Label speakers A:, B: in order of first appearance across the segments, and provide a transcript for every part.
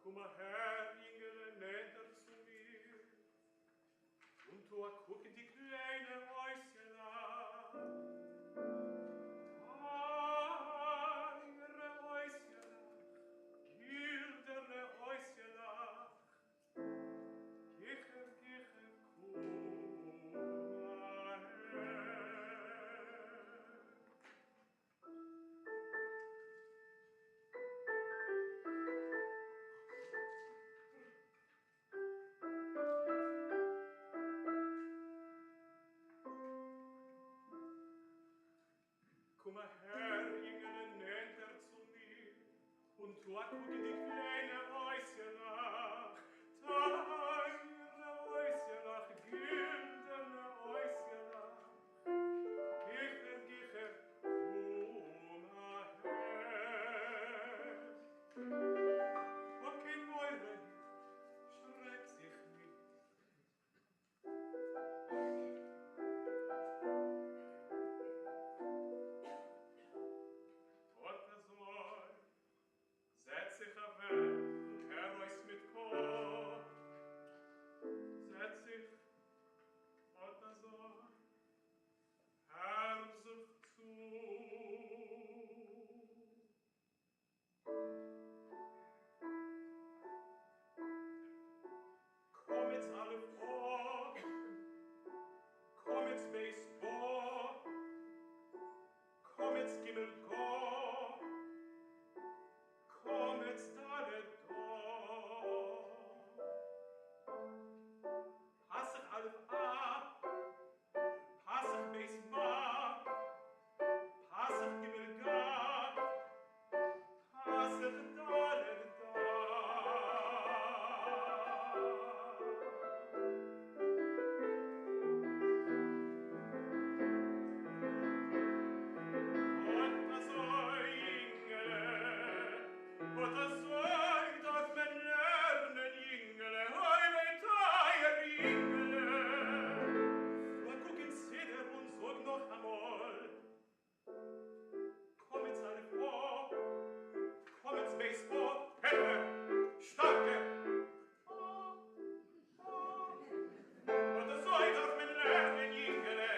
A: Komm her, Ingele, näher zu mir, und du guck in die kleine Häuschen an. Ihre Häuschen, gildene Häuschen, Kicher, Kicher, komm her. Komm her, Ingele, näher zu mir, und du guck in die kleine Häuschen nach. Teure Häuschen nach, güldene Häuschen nach. Gicher, Gicher, komm her. Und kein Mäuren schreckt sich nicht. Setz sich auf und heraus mit Chor. Setz sich und so hör sich zu. Komm jetzt alle vor, komm jetzt Baseball, komm jetzt Gimmel Go. Komm jetzt alle da. Pass dich alle ab, pass dich bis ma, pass dich gimmel ga, pass dich alle da. Und das What a sight of men lernen Ingele, hoi mein Teier Ingele. Und guck in Siddur und sag noch einmal. Komm jetzt alle vor, komm jetzt Baseball, Helle, Starke. What a sight of men lernen Ingele.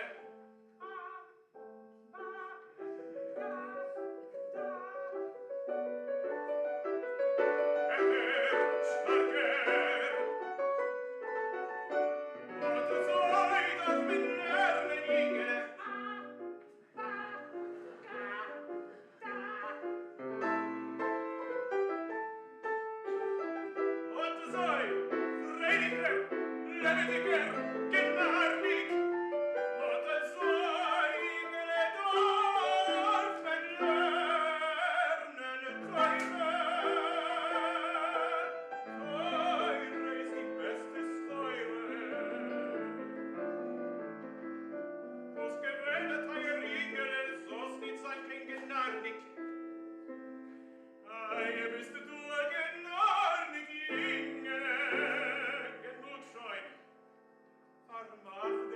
A: Mach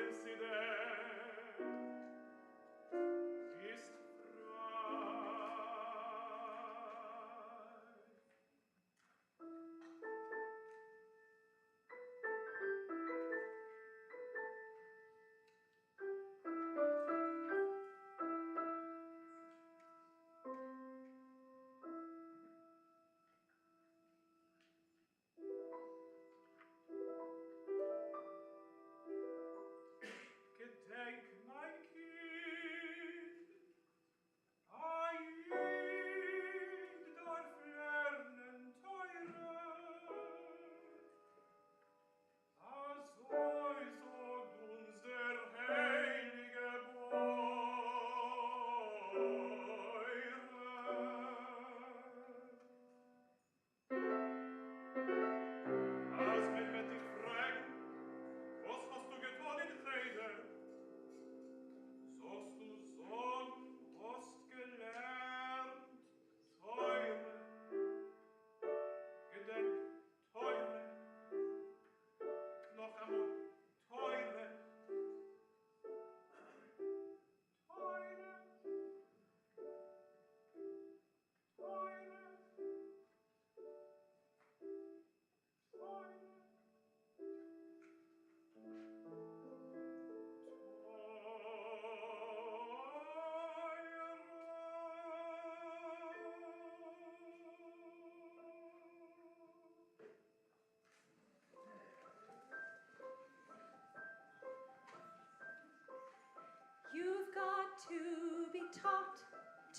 B: taught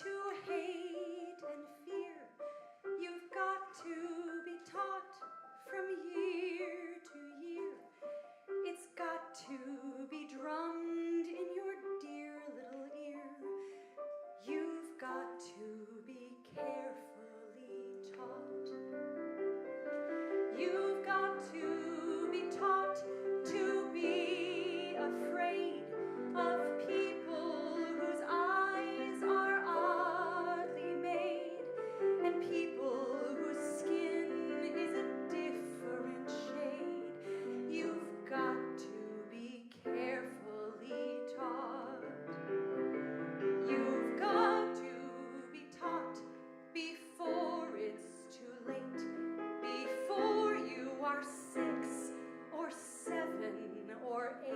B: to hate and fear. You've got to be taught from year to year. It's got to be drummed in your dear little ear. You've got to be carefully taught. You've got to be taught to be afraid of people whose eyes are oddly made, and people whose skin is a different shade. You've got to be carefully taught. You've got to be taught before it's too late, before you are 6 or 7 or 8,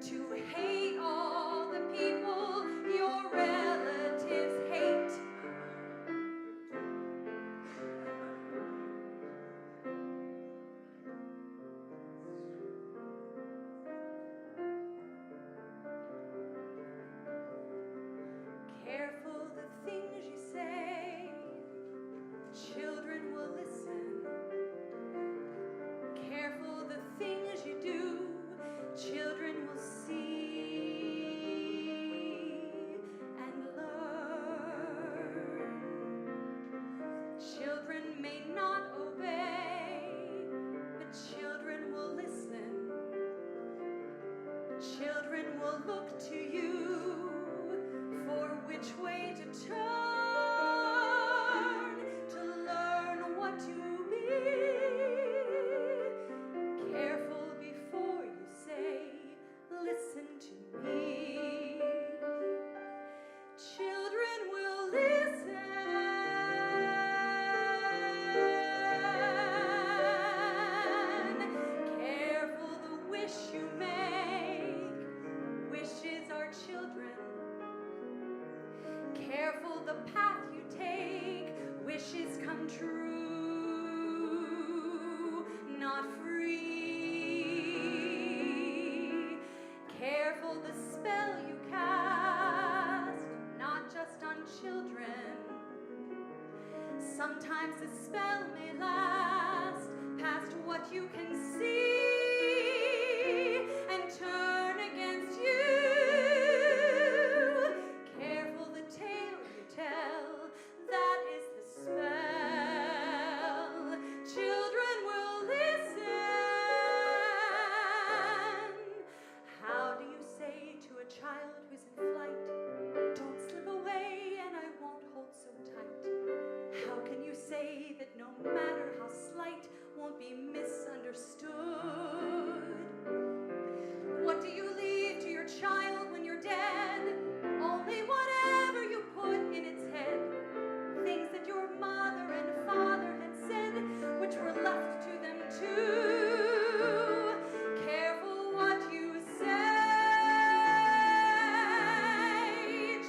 B: to hate all the people your relatives hate. Careful the things you say, children will listen. Careful the things you do, children will see and learn. Children may not obey, but children will listen. Children will look to you for which way to turn, to learn what to be. Careful before you say, listen to me. Children will listen. Careful the wish you make. Wishes are children. Careful the path you take. Wishes come true, not free. Careful the spell you cast, not just on children. Sometimes the spell may last past what you can see and turn against you. Careful the tale you tell, that is the spell. Children will listen. How do you say to a child who's in flight, don't slip away and I won't hold so tight? How can you say that no matter how slight won't be misunderstood? What do you leave to your child when you're dead? Only whatever you put in its head. Things that your mother and father had said, which were left to them too. Careful what you say.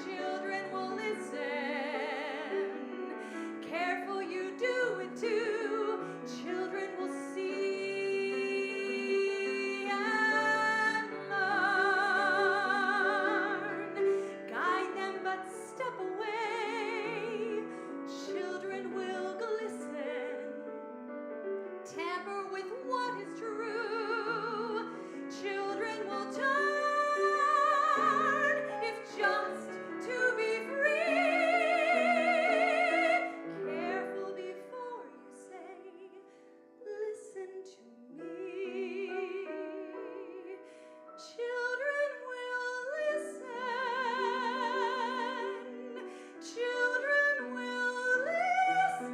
B: Children will listen. Careful you do it too. Children will see and learn. Guide them but step away. Children will glisten. Tamper with what is true. Children will turn, if just to be free. Careful before you say, listen to me. Children will listen. Children will listen.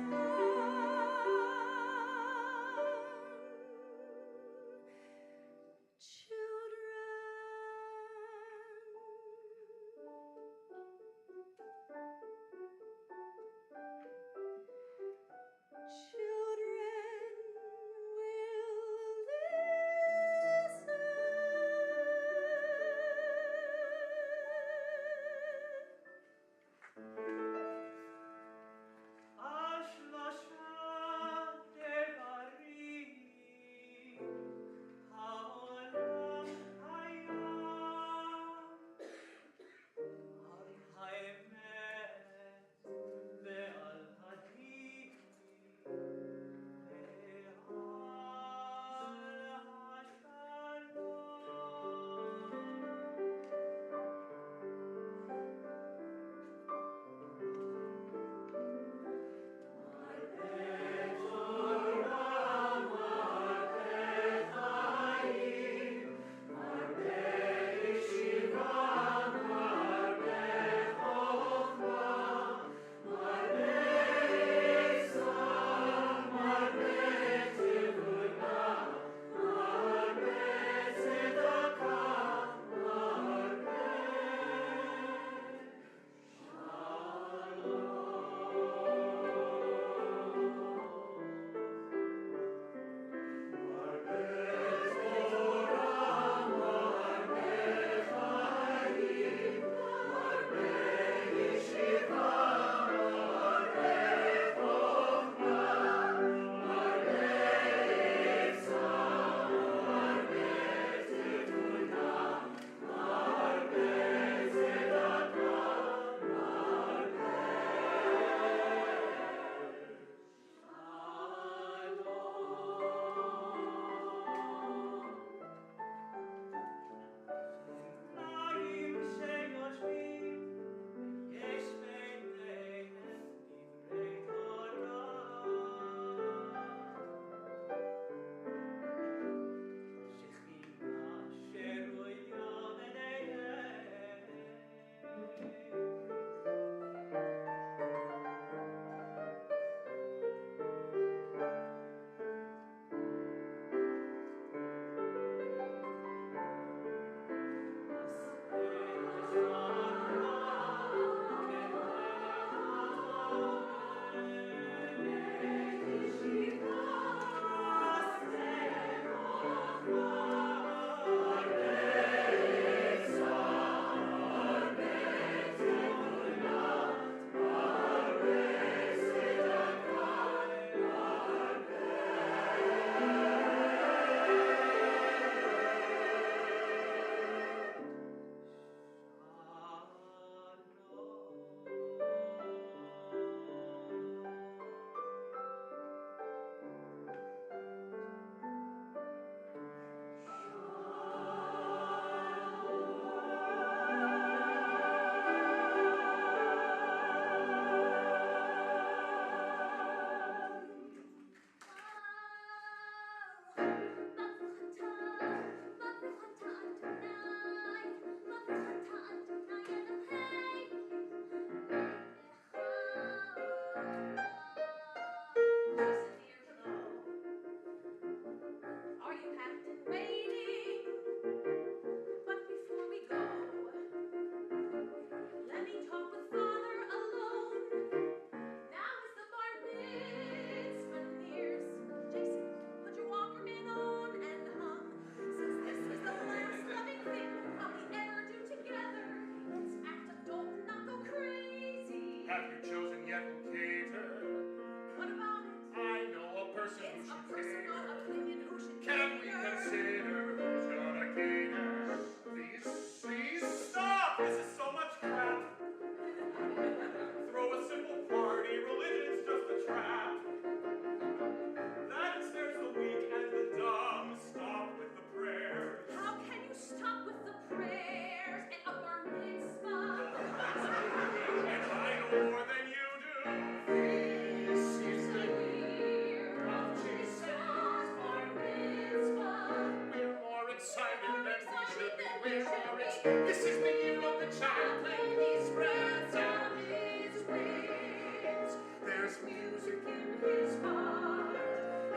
C: This is the year of the child when he spreads out his wings. There's music in his heart.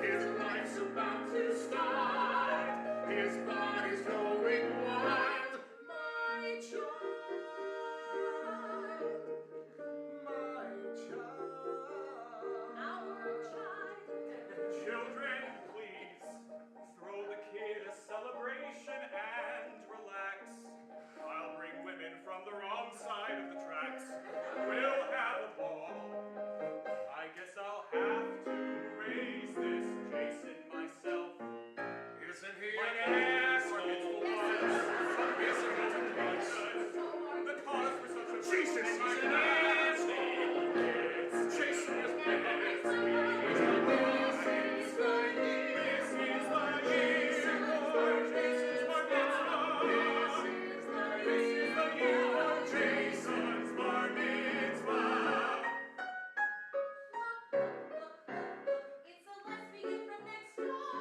C: His life's about to start. His body's going wild. My child. My child.
B: Our child.
A: Children, please throw the kid a celebration and relax. I'll bring women from the wrong side of the tracks. We'll have a ball. I guess I'll have to raise this Jason myself.
C: Isn't he
A: My
C: an
A: ass
C: asshole?
A: gets the The cause for such a
C: Jesus, he's an asshole. Jason is nasty.
B: It's a lesbian from next door.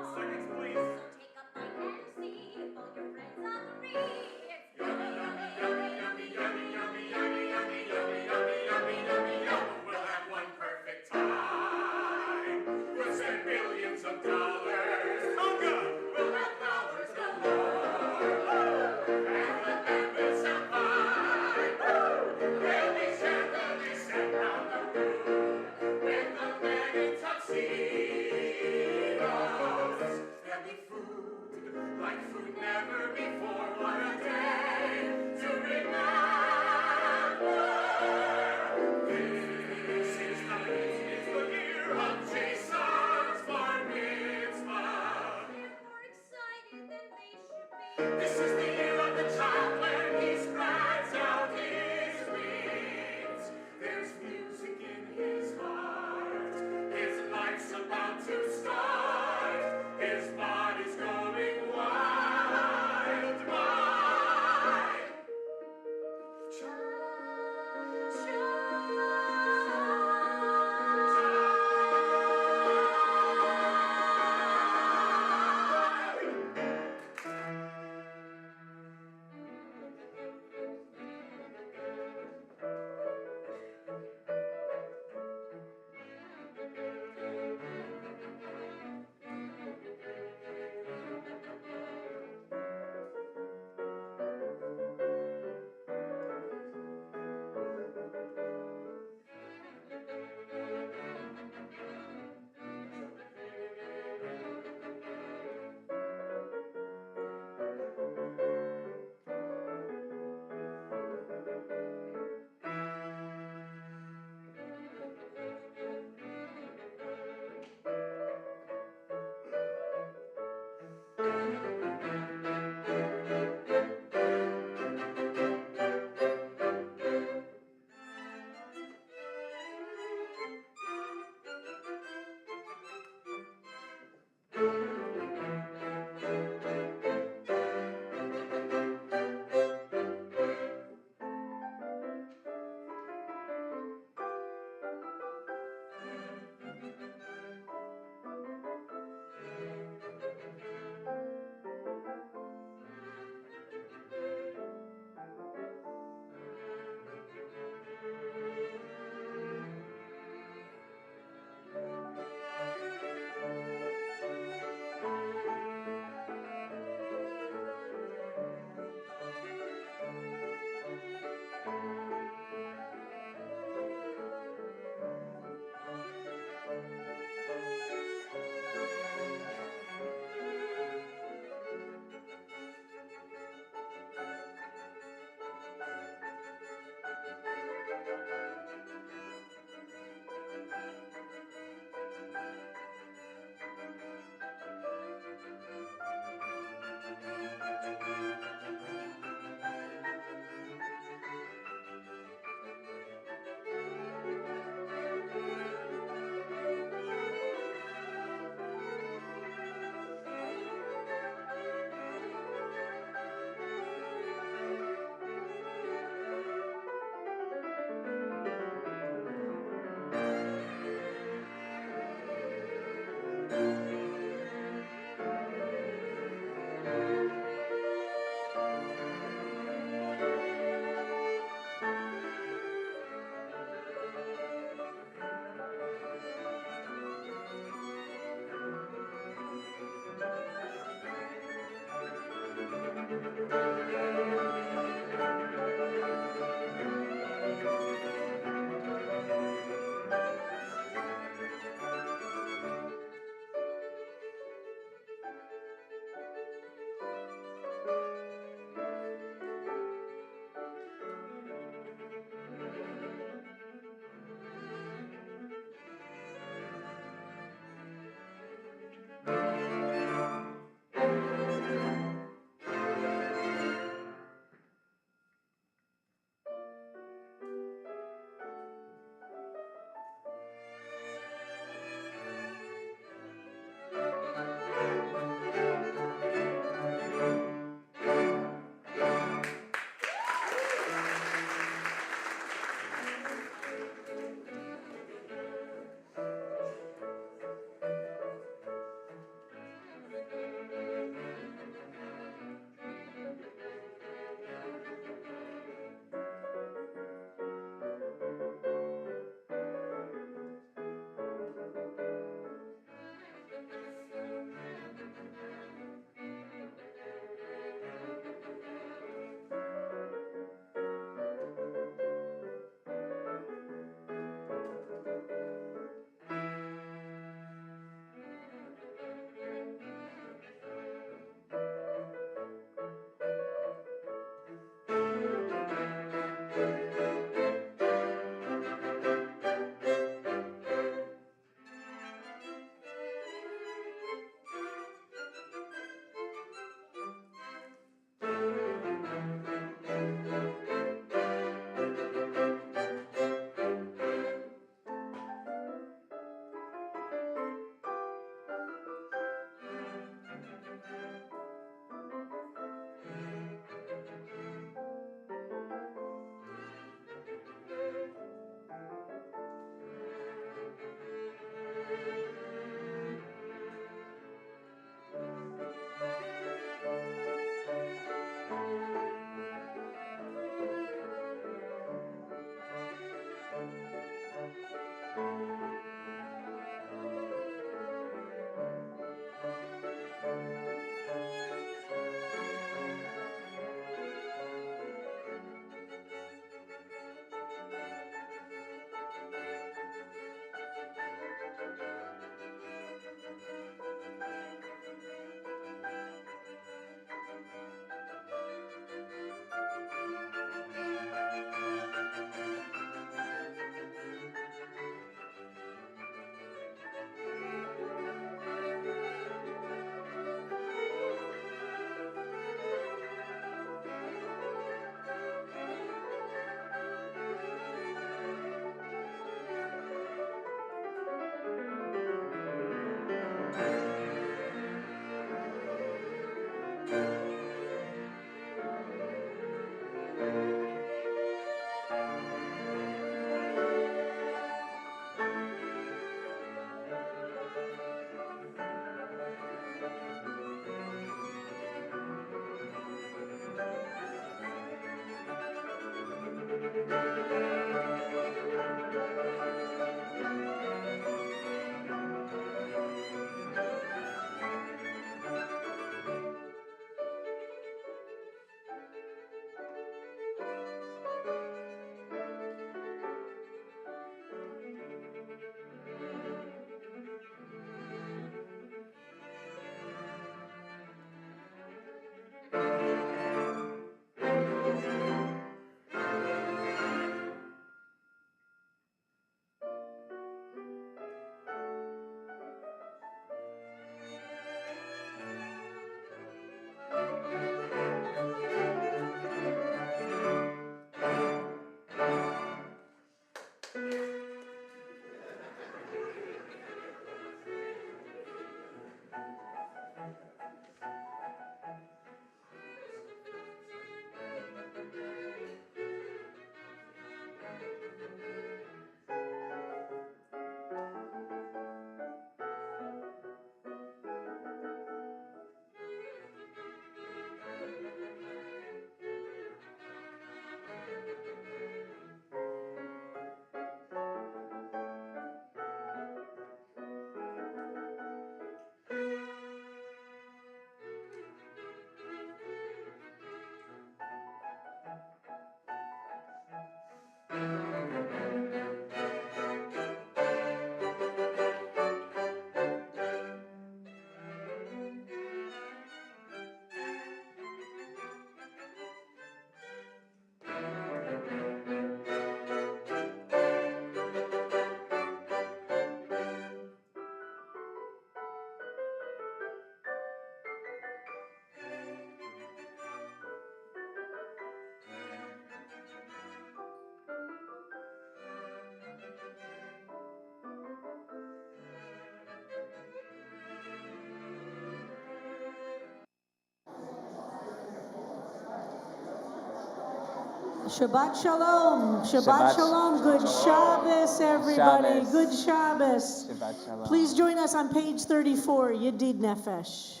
D: Shabbat Shalom. Shabbat Shalom. Good Shabbos, everybody.
E: Shabbos.
D: Good Shabbos.
E: Shabbat Shalom.
D: Please join us on page 34, Yedid Nefesh.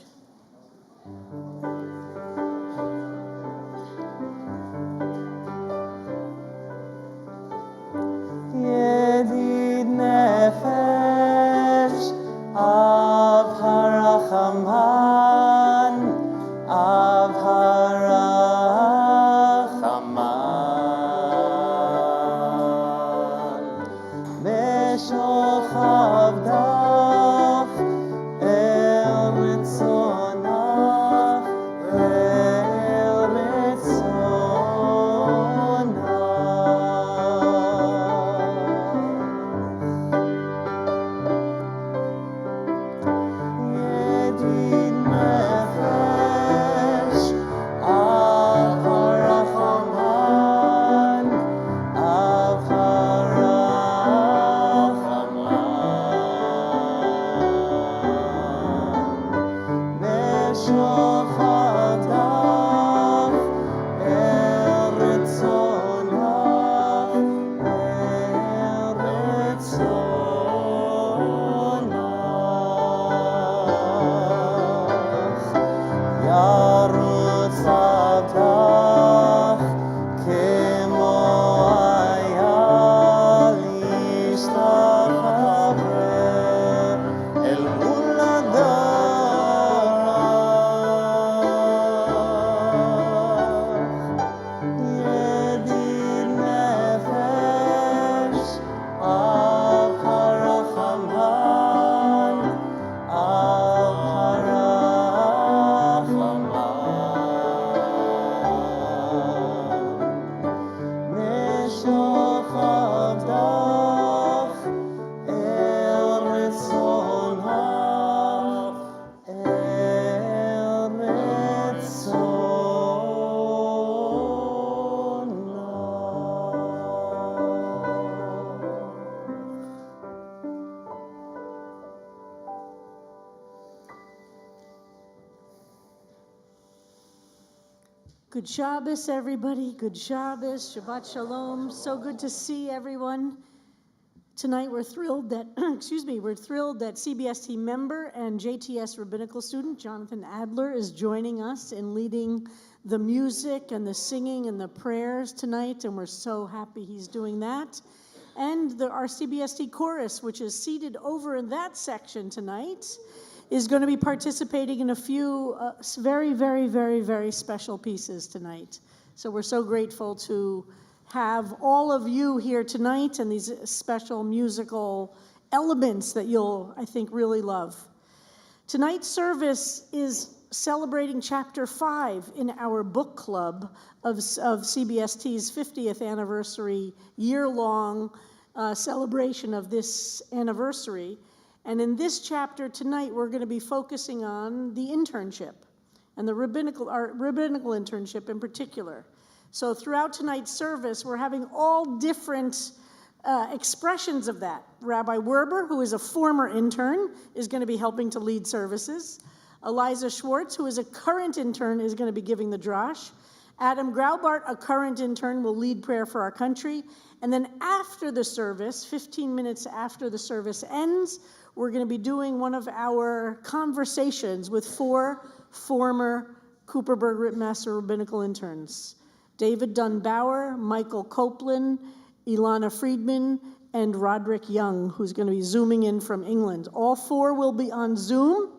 E: Yedid Nefesh Av Harachaman Av Harachaman Meshoch Avdach El Ritzonach El Yedid Nefesh Av Harachaman Av Harachaman Meshoch Avdach El Ritzonach El Ritzonach Yarutz Avdach Kemo Ayal Yishtachaveh El Mul Hadarach Yedid Nefesh Av Harachaman Av Harachaman Meshoch Avdach El Ritzonach El
D: Good Shabbos, everybody. Good Shabbos. Shabbat Shalom. So good to see everyone. Tonight we're thrilled that, we're thrilled that CBST member and JTS Rabbinical student Jonathon Adler is joining us in leading the music and the singing and the prayers tonight, and we're so happy he's doing that. And our CBST Chorus, which is seated over in that section tonight, is going to be participating in a few very, very, very, very special pieces tonight. So we're so grateful to have all of you here tonight and these special musical elements that you'll, I think, really love. Tonight's service is celebrating Chapter 5 in our book club of CBST's 50th anniversary, year-long celebration of this anniversary. And in this chapter tonight, we're going to be focusing on the internship and the rabbinical internship in particular. So throughout tonight's service, we're having all different expressions of that. Rabbi Werber, who is a former intern, is going to be helping to lead services. Aliza Schwartz, who is a current intern, is going to be giving the drash. Adam Graubart, a current intern, will lead prayer for our country. And then after the service, 15 minutes after the service ends, we're going to be doing one of our conversations with 4 former Cooperberg-Rittmaster rabbinical interns: David Dunbauer, Michael Copeland, Ilana Friedman, and Roderick Young, who's going to be zooming in from England. All 4 will be on Zoom.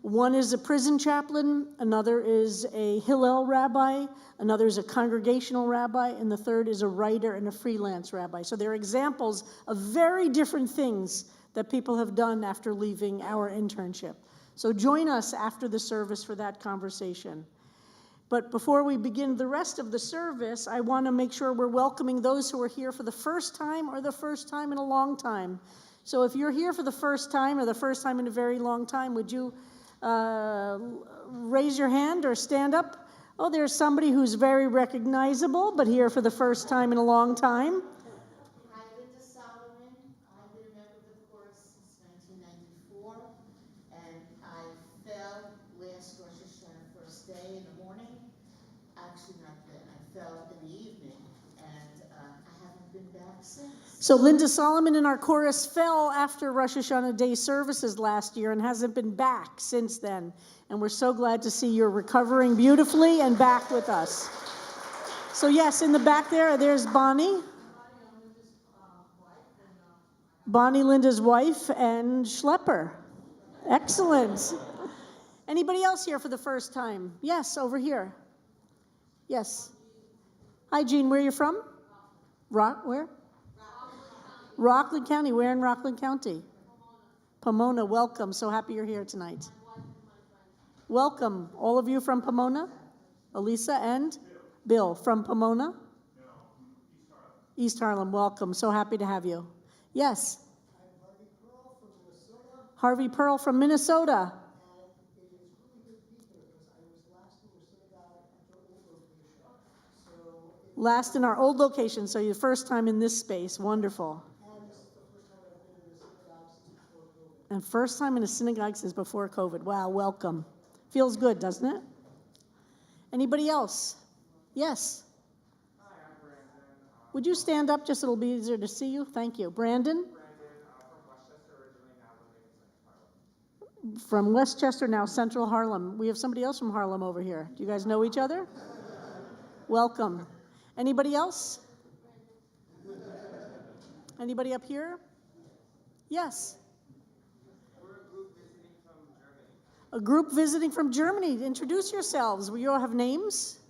D: One is a prison chaplain, another is a Hillel rabbi, another is a congregational rabbi, and the third is a writer and a freelance rabbi. So they're examples of very different things that people have done after leaving our internship. So join us after the service for that conversation. But before we begin the rest of the service, I want to make sure we're welcoming those who are here for the first time or the first time in a long time. So if you're here for the first time or the first time in a very long time, would you raise your hand or stand up? Oh, there's somebody who's very recognizable, but here for the first time in a long time.
F: Day in the morning, actually not then, I fell in the evening,
D: So Linda Solomon in our chorus fell after Rosh Hashanah Day services last year and hasn't been back since then. And we're so glad to see you're recovering beautifully and back with us. So yes, in the back there's Bonnie. Bonnie, Linda's wife, and Schlepper. Excellent. Anybody else here for the first time? Yes, over here. Yes. Hi, Jean, where are you from? Where? Rockland County. Where in Rockland County? Pomona, welcome. So happy you're here tonight. Welcome. All of you from Pomona? Aliza and Bill from Pomona? No, East Harlem, welcome. So happy to have you. Yes?
F: I'm Harvey Pearl from Minnesota.
D: Harvey Pearl from Minnesota.
F: And it is really good to be here because I was last in your synagogue at your old location.
D: Last in our old location, so you're the first time in this space. Wonderful.
F: And this is the first time I've been in a synagogue since before COVID.
D: And first time in a synagogue since before COVID. Wow, welcome. Feels good, doesn't it? Anybody else? Yes.
G: Hi, I'm Brandon.
D: Would you stand up just so it'll be easier to see you? Thank you. Brandon? From Westchester, now Central Harlem. We have somebody else from Harlem over here. Do you guys know each other? Welcome. Anybody else? Anybody up here? Yes. A group visiting from Germany. Introduce yourselves. We all have names.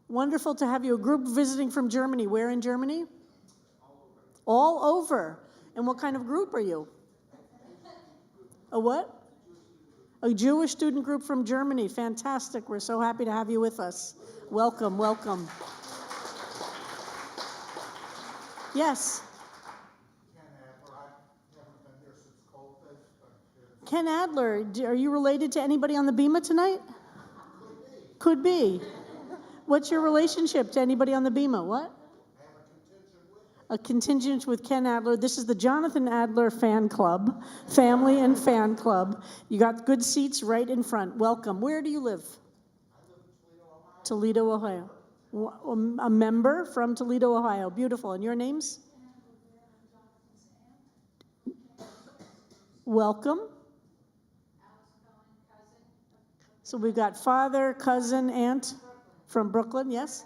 D: Wonderful to have you. A group visiting from Germany. Where in Germany? All over. And what kind of group are you? A what? A Jewish student group from Germany. Fantastic. We're so happy to have you with us. Welcome, welcome. Yes? Ken Adler, are you related to anybody on the Bima tonight? Could be. What's your relationship to anybody on the Bima? What? A contingent with Ken Adler. This is the Jonathon Adler fan club, family and fan club. You got good seats right in front. Welcome. Where do you live?
F: I live in Toledo,
D: Ohio. A member from Toledo, Ohio. Beautiful. And your names? Welcome. So we've got father, cousin, aunt from Brooklyn. Yes?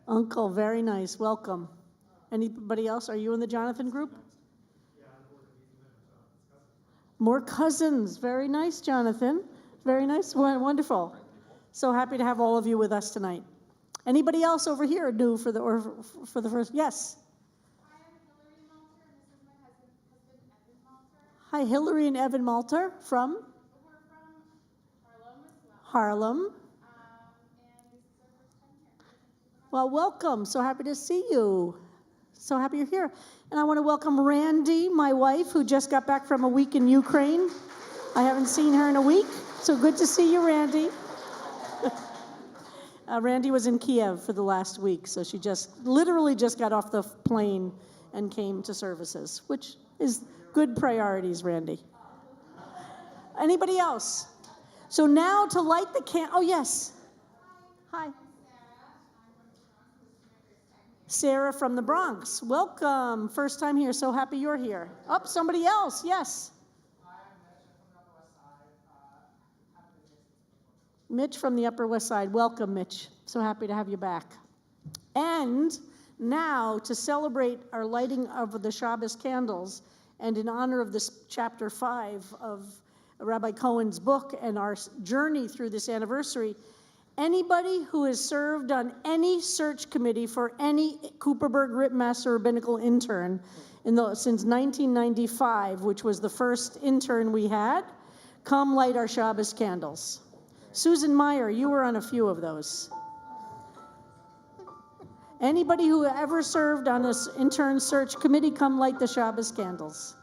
D: Uncle, very nice. Welcome. Anybody else? Are you in the Jonathon group? More cousins. Very nice, Jonathan. Very nice. Wonderful. So happy to have all of you with us tonight. Anybody else over here new for the first? Yes. Hi, Hillary and Evan Malter from?
H: We're from Harlem as well.
D: Harlem.
H: And this is our first time here.
D: Well, welcome. So happy to see you. So happy you're here. And I want to welcome Randy, my wife, who just got back from a week in Ukraine. I haven't seen her in a week. So good to see you, Randy. Randy was in Kiev for the last week, so she literally just got off the plane and came to services, which is good priorities, Randy. Anybody else? So now to light the oh yes. Hi. Sarah from the Bronx. Welcome. First time here. So happy you're here. Oh, somebody else. Yes. Mitch from the Upper West Side. Welcome, Mitch. So happy to have you back. And now to celebrate our lighting of the Shabbos candles and in honor of this chapter 5 of Rabbi Cohen's book and our journey through this anniversary, anybody who has served on any search committee for any Cooperberg-Rittmaster Rabbinical intern since 1995, which was the first intern we had, come light our Shabbos candles. Susan Meyer, you were on a few of those. Anybody who ever served on this intern search committee, come light the Shabbos candles.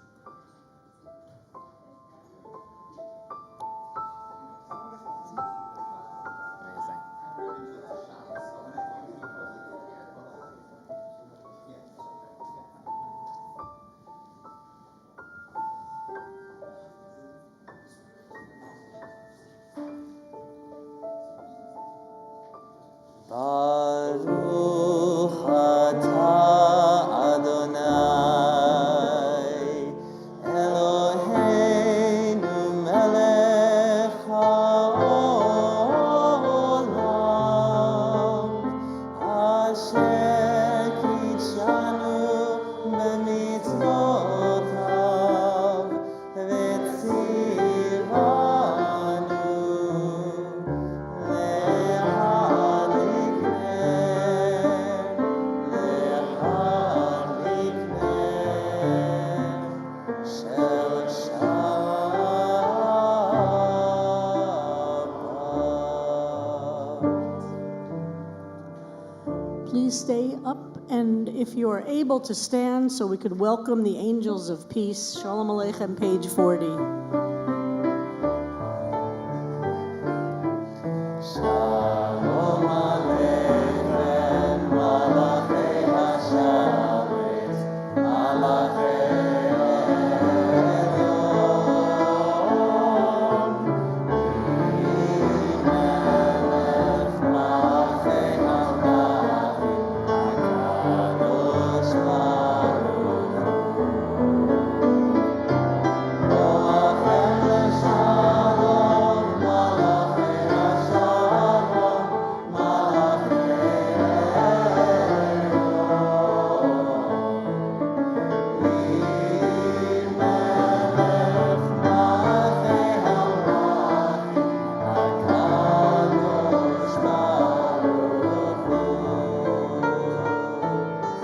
D: if you are able to stand so we could welcome the angels of peace. Shalom Aleichem, page 40.
E: Shalom Aleichem, Malachei HaSharet, Malachei Elyon, Melech Malachei HaMelachim, HaKadosh Baruch Hu. Mo'achem l'shalom, Malachei HaShalom, Malachei Elyon, Melech Malachei HaMelachim, HaKadosh Baruch Hu. Azumi l'shalom, Malachei HaShalom, Malachei Elyon, Melech Malachei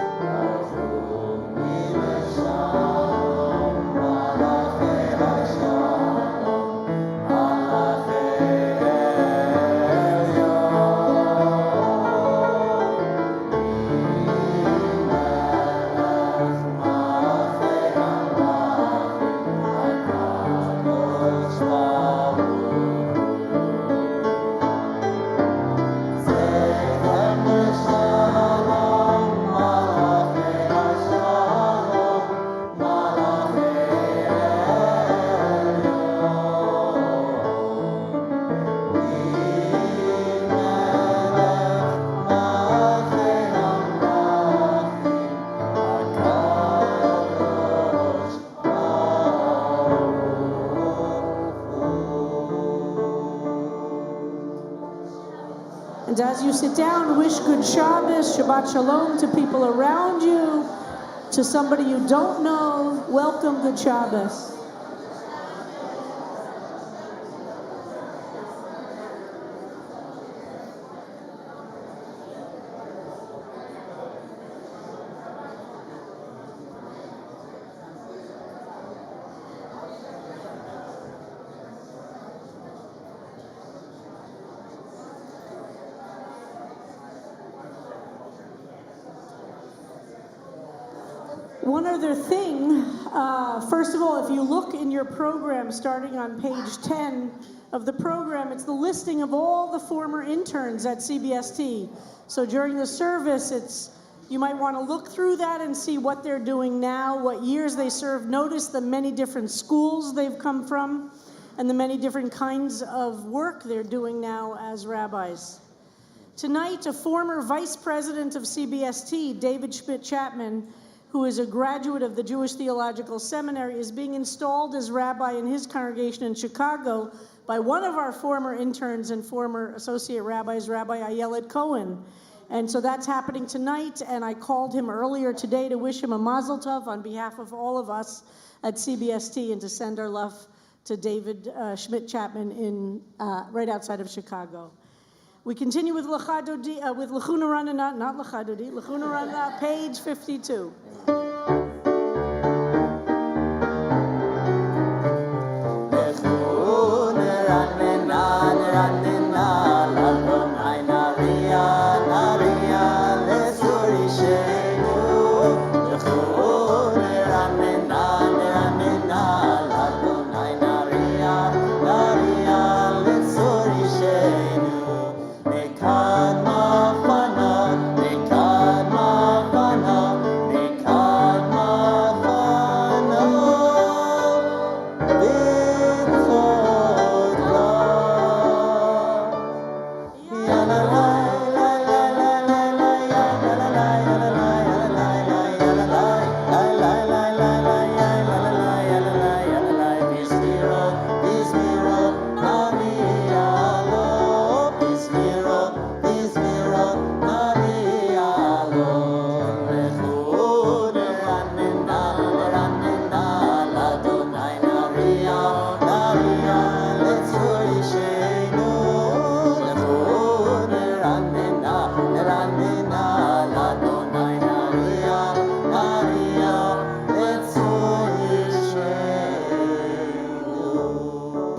E: HaMelachim, HaKadosh Baruch Zeichem l'shalom, Malachei HaShalom, Malachei Elyon, Melech Malachei HaMelachim, HaKadosh
D: And as you sit down, wish good Shabbos, Shabbat Shalom to people around you, to somebody you don't know. Welcome, good Shabbos. One other thing, first of all, if you look in your program, starting on page 10 of the program, it's the listing of all the former interns at CBST. So during the service, you might want to look through that and see what they're doing now, what years they served. Notice the many different schools they've come from and the many different kinds of work they're doing now as rabbis. Tonight, a former vice president of CBST, David Schmidt-Chapman, who is a graduate of the Jewish Theological Seminary, is being installed as rabbi in his congregation in Chicago by one of our former interns and former associate rabbis, Rabbi Ayelet Cohen. And so that's happening tonight, and I called him earlier today to wish him a mazel tov on behalf of all of us at CBST and to send our love to David Schmidt-Chapman in right outside of Chicago. We continue with L'chadodi, with L'chuna Ranana, not L'chadodi, L'chuna Ranana, page 52.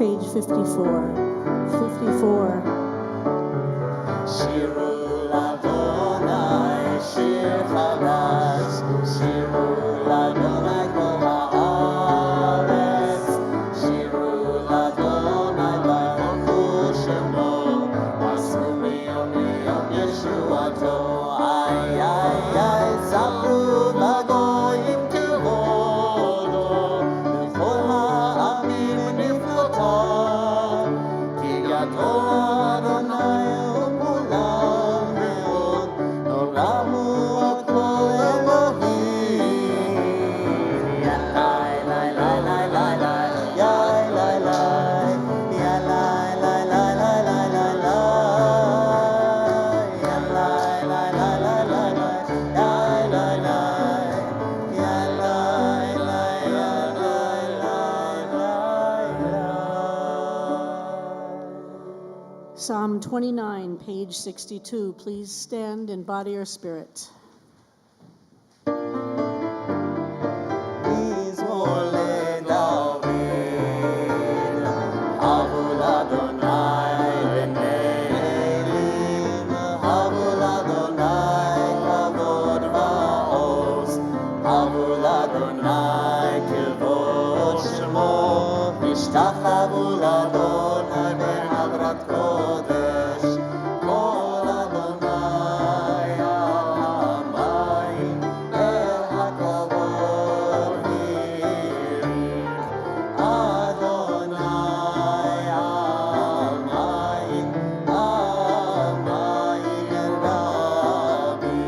D: Page 54. 54.
E: Shiru Adonai, Shir Chadash. Adonai kol haaretz, shiru l'Adonai v'hochu shemo, asru miyom liyom Yeshuato. Ay, ay, ay, sapru b'goyim kevodo, v'chol ha'amim niflotav, ki gadol Adonai u'kulam me'od, nora hu kol Elohim. Ya lai, lai, lai, lai, lai, lai, ya lai, lai, ya lai, lai, lai, lai, lai, lai, lai, ya lai, lai, lai, lai, lai, lai, ya lai, lai, ya lai, lai, ya lai, lai, lai.
D: Psalm 29, page 62. Please stand and body your spirit.
E: Mizmor leDavid, havu l'Adonai b'nei elim, havu l'Adonai kavod va'oz, havu l'Adonai kevod shemo, ishtachavu l'Adonai be'avrat kodesh, kol Adonai al hamayim, el hakavod hirim, Adonai al mayim el rabim,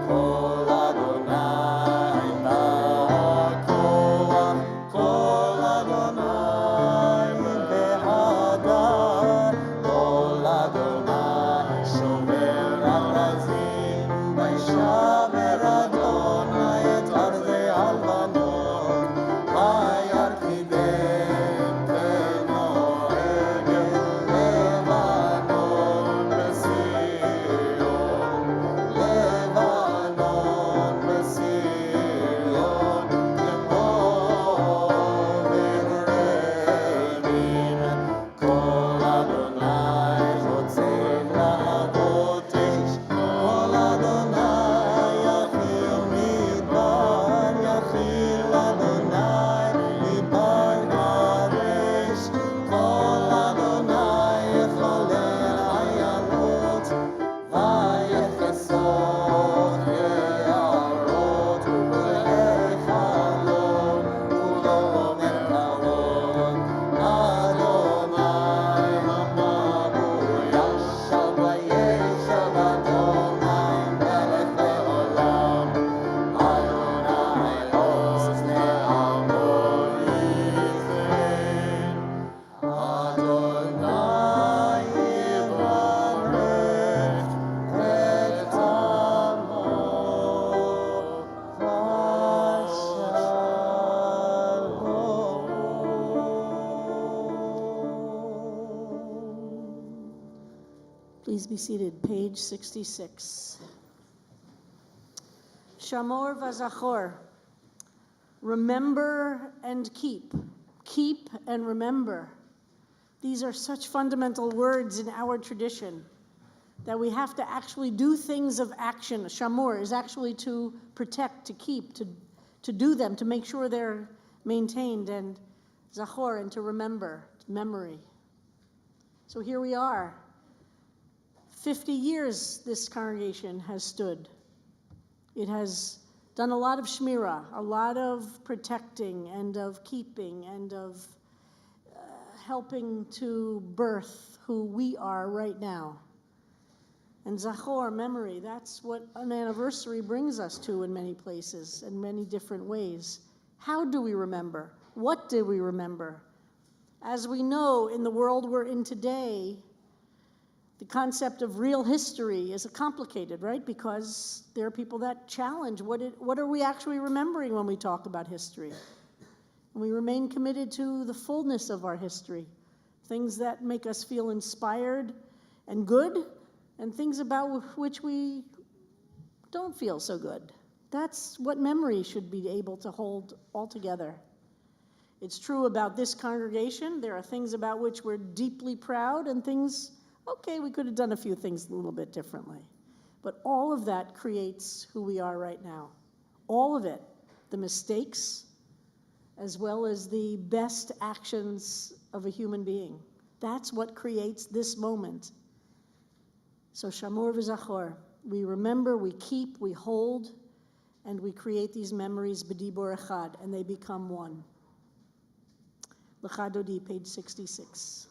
E: kol Adonai ba'koach, kol Adonai behadar, kol Adonai shomer arazim, vayshamer Adonai et arzei albanot, vayarkidem kemo egel Lebanon b'Sion, Lebanon b'Sion, kemo ורעמים, כל אדוני רוצה לעבוד אש, כל אדוני יכיל מדבר, יכיל אדוני מדבר קדש, כל אדוני יחולל עיינות, ויחשוף יערות, ולחלון כולו מרכבות, Adonai hamagu yashal vayeshav Adonai melech le'olam, Adonai oz le'amo Yisrael, Adonai yivarech et amo v'shalom.
D: Please be seated. Page 66. Shamor v'zachor. Remember and keep. Keep and remember. These are such fundamental words in our tradition that we have to actually do things of action. Shamor is actually to protect, to keep, to do them, to make sure they're maintained, and zachor, and to remember, memory. So here we are. 50 years this congregation has stood. It has done a lot of shmirah, a lot of protecting and of keeping and of helping to birth who we are right now. And zachor, memory, that's what an anniversary brings us to in many places, in many different ways. How do we remember? What did we remember? As we know, in the world we're in today, the concept of real history is complicated, right? Because there are people that challenge what are we actually remembering when we talk about history? And we remain committed to the fullness of our history, things that make us feel inspired and good, and things about which we don't feel so good. That's what memory should be able to hold all together. It's true about this congregation. There are things about which we're deeply proud and things, okay, we could have done a few things a little bit differently. But all of that creates who we are right now. All of it. the mistakes, as well as the best actions of a human being. That's what creates this moment. So Shamor v'Zachor, we remember, we keep, we hold, and we create these memories b'dibur echad, and they become one. Lecha Dodi, page 66.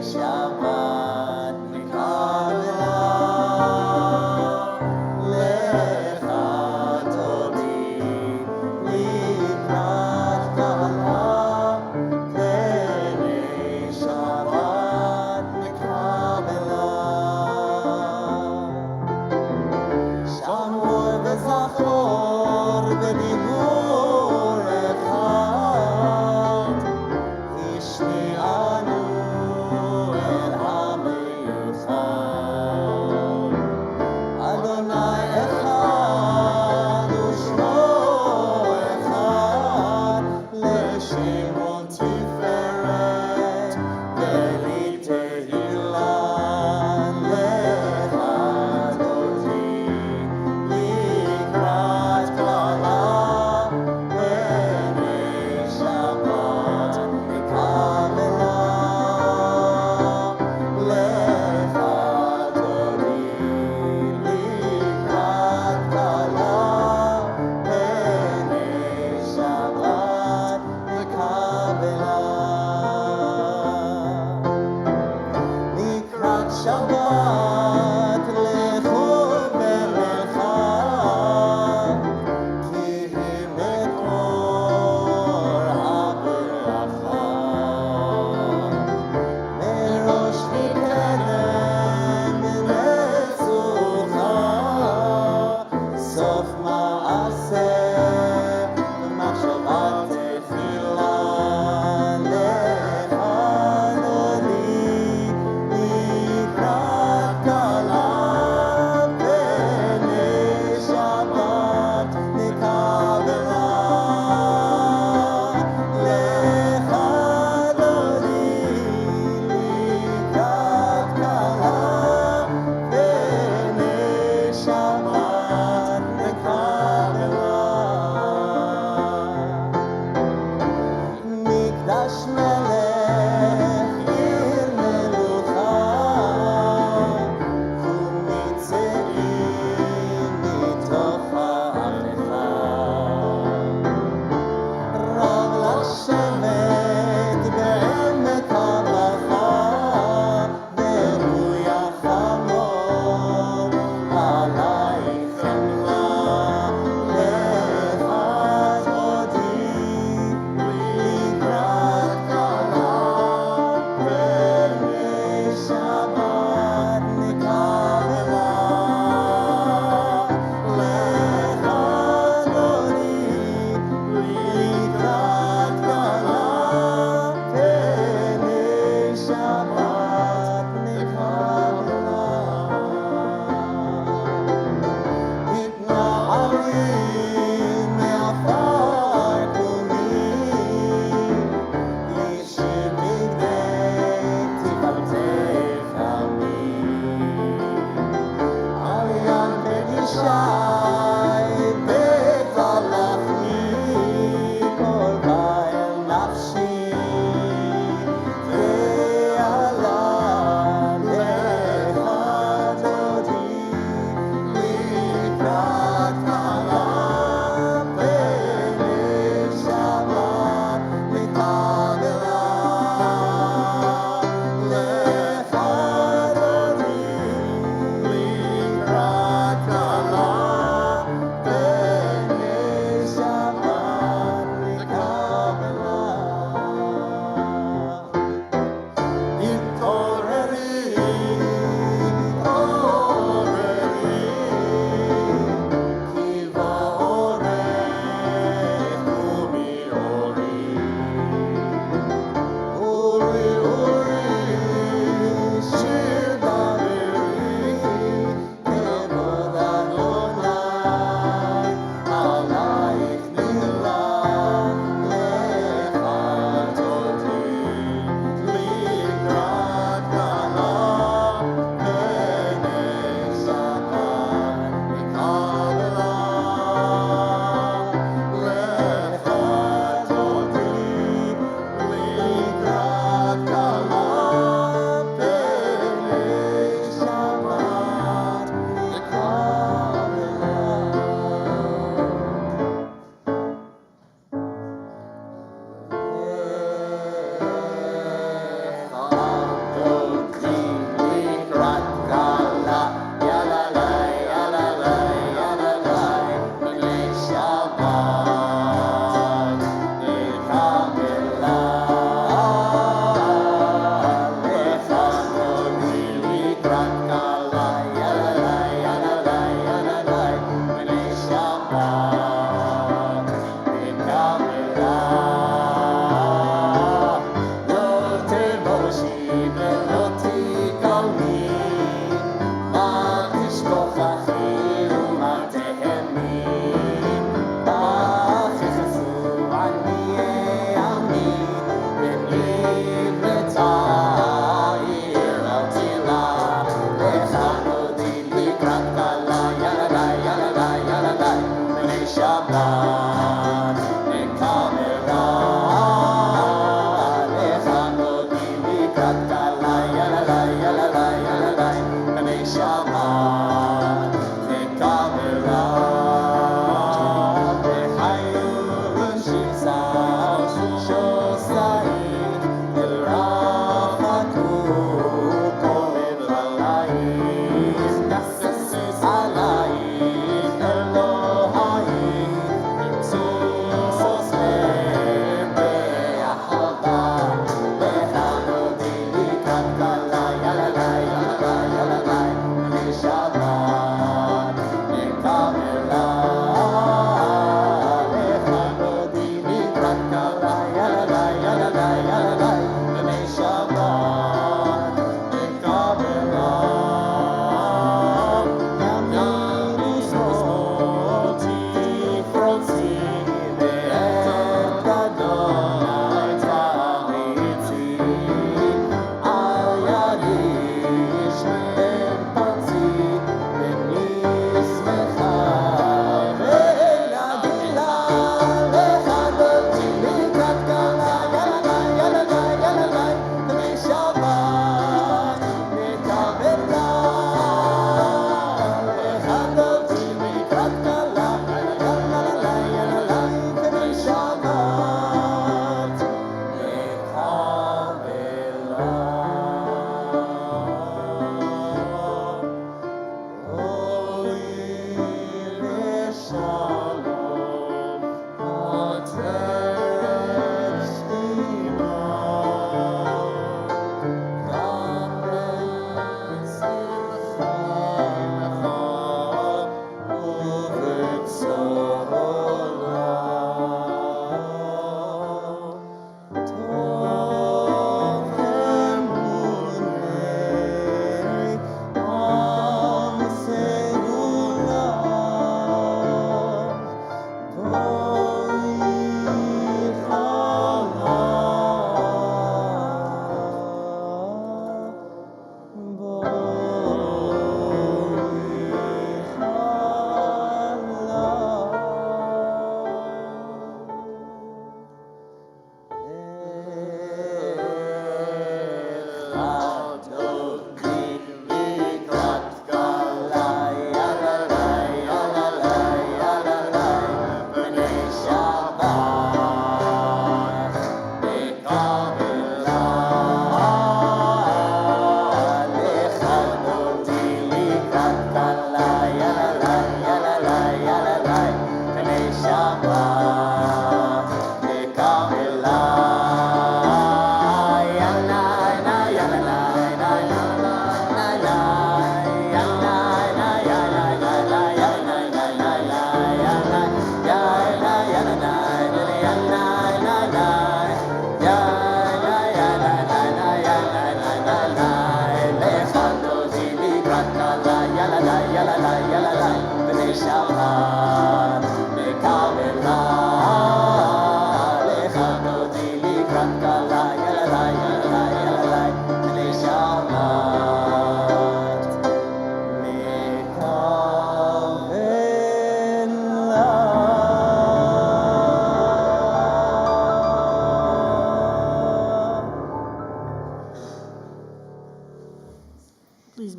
E: Shabbat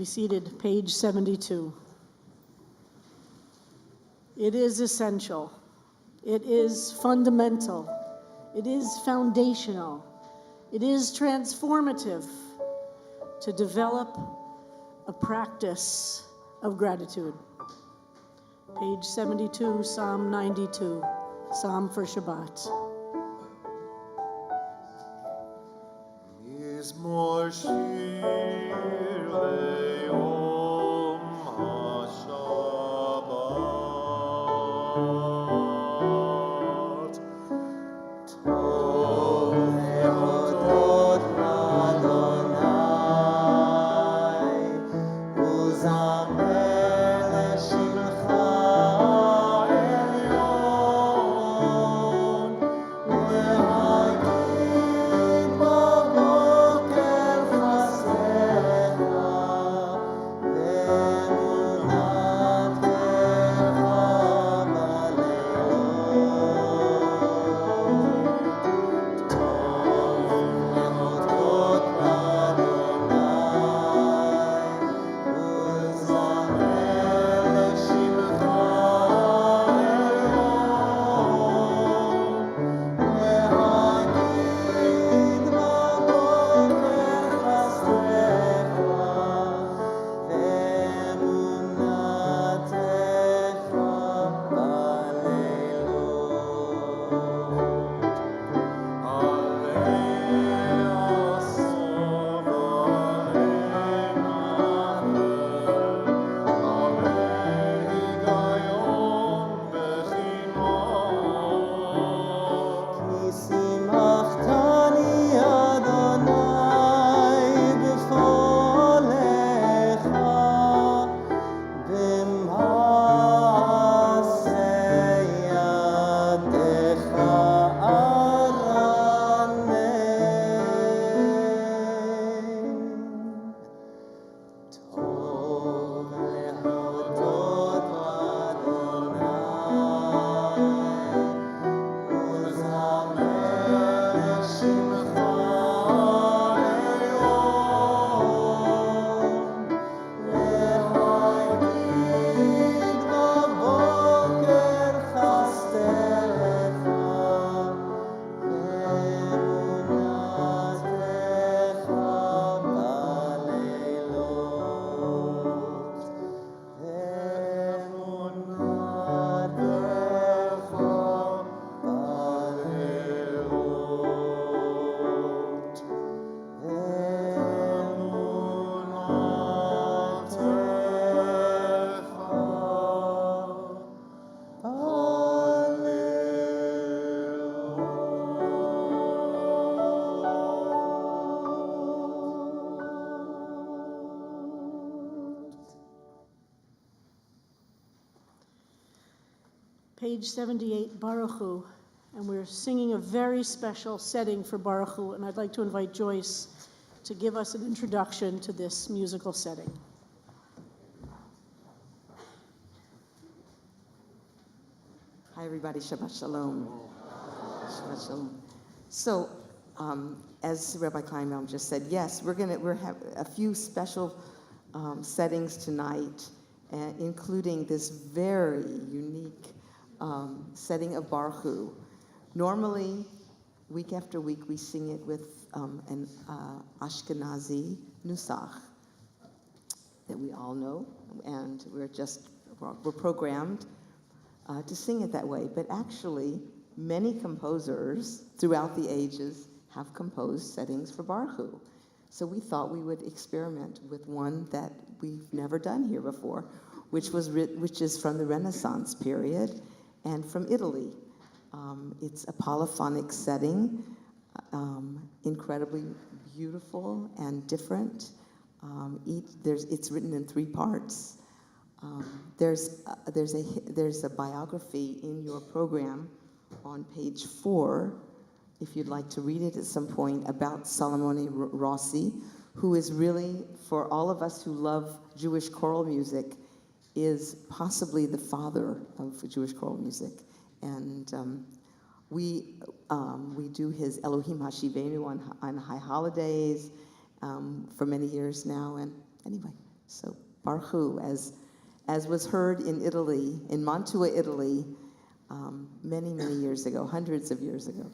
D: seated, page 72. It is essential. It is fundamental. It is foundational. It is transformative to develop a practice of gratitude. Page 72, Psalm 92, Psalm for Shabbat.
I: Mizmor shir le'yom HaShabbat. Tov le'odot l'Adonai, uzamer le'shimcha elyon, u'lehagid b'boker chasdecha,
D: Page 78, Baruch Hu, and we're singing a very special setting for Baruch Hu, and I'd like to invite Joyce to give us an introduction to this musical setting.
J: Hi, everybody. Shabbat Shalom. Shabbat Shalom. So, as Rabbi Kleinbaum just said, yes, we're have a few special settings tonight, including this very unique setting of Baruch Hu. Normally, week after week, we sing it with an Ashkenazi nusach that we all know, and we're programmed to sing it that way. But actually, many composers throughout the ages have composed settings for Baruch Hu. So we thought we would experiment with one that we've never done here before, which is from the Renaissance period and from Italy. It's a polyphonic setting, incredibly beautiful and different. It's written in 3 parts. There's a biography in your program on page 4, if you'd like to read it at some point, about Salomone Rossi, who is really, for all of us who love Jewish choral music, is possibly the father of Jewish choral music. And we do his Elohim Hashivenu on high holidays for many years now. And anyway, So Baruch Hu, as was heard in Italy, in Mantua, Italy, many, many years ago, hundreds of years ago.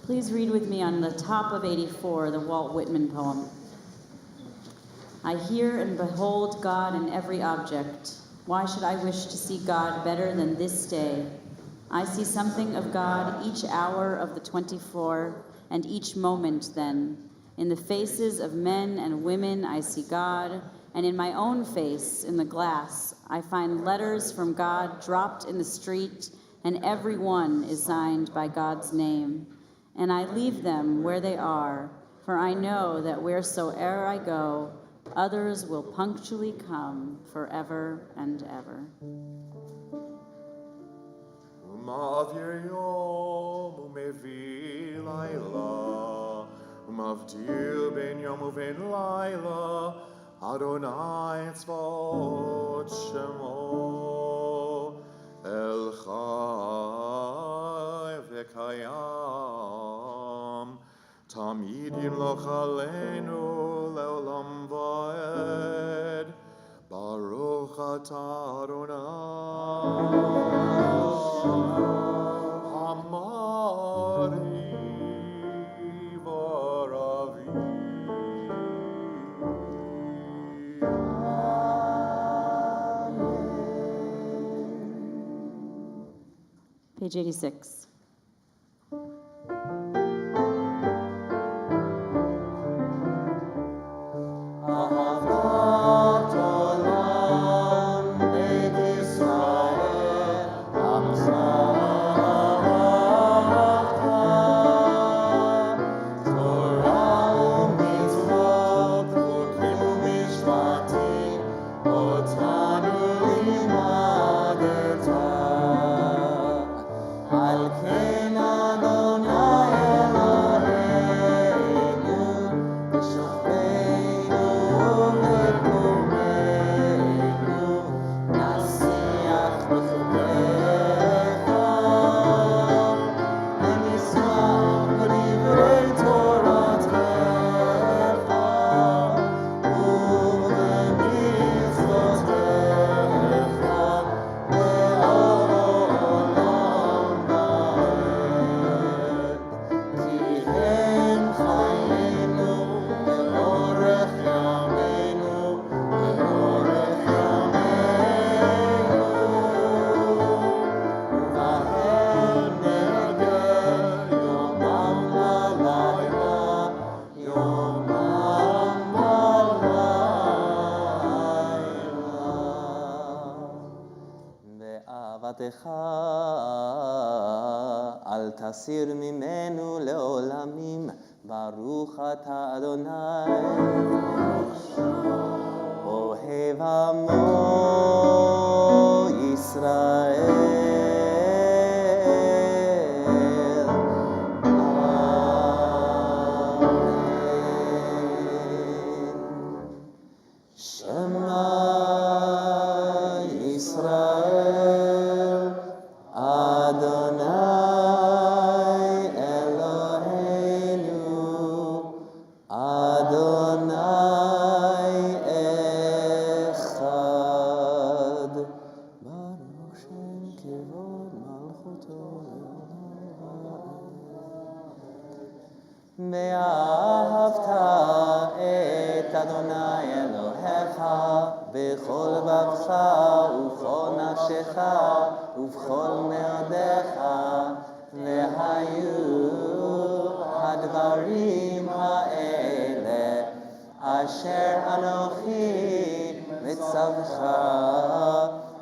K: Please read with me on the top of 84, the Walt Whitman poem. I hear and behold God in every object. Why should I wish to see God better than this day? I see something of God each hour of the 24, and each moment then. In the faces of men and women I see God, and in my own face, in the glass, I find letters from God dropped in the street, and every one is signed by God's name. And I leave them where they are, for I know that wheresoe'er I go, others will punctually come forever and ever.
L: Umavir yom umevi laila, umavdil ben yom uven laila, Adonai tzvot shemo, El chai v'kayam, Tamid yimloch aleinu leolam va'ed, Baruch atah Adonai, Hamari v'aravi.
K: Page 86.
E: אל תסיר ממנו לעולמים, ברוך אתה אדוני.
I: אוהב עמו ישראל. Shema Yisrael, Adonai Eloheinu, Adonai Echad. Baruch Shem Kivod Malchuto ואהבת את אדוני אלוהיך בכל לבבך ובכל נפשך ובכל מאודיך, והיו הדברים האלה אשר אנוכי מצווך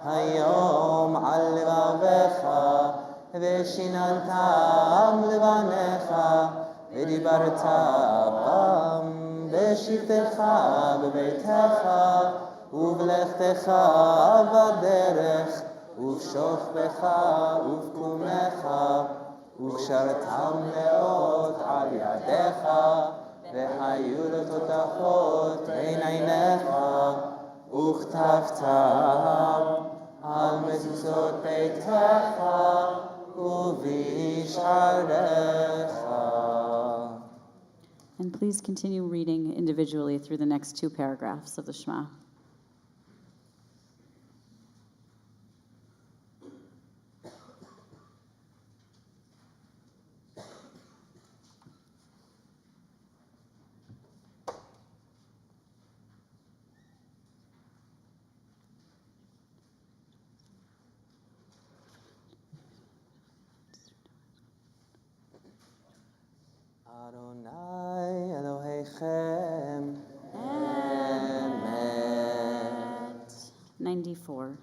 I: היום על לבביך, ושיננתם לבניך ודיברת בם בשבתך בביתך ובלכתך בדרך ובשוכבך ובקומך, וקשרתם מאוד על ידיך, והיו לתותחות בין עיניך, וכתבתם על מזוזות ביתך ובשעריך.
K: And please continue reading individually through the next 2 paragraphs of the Shema.
I: Adonai Elohechem, Emet.
K: 94.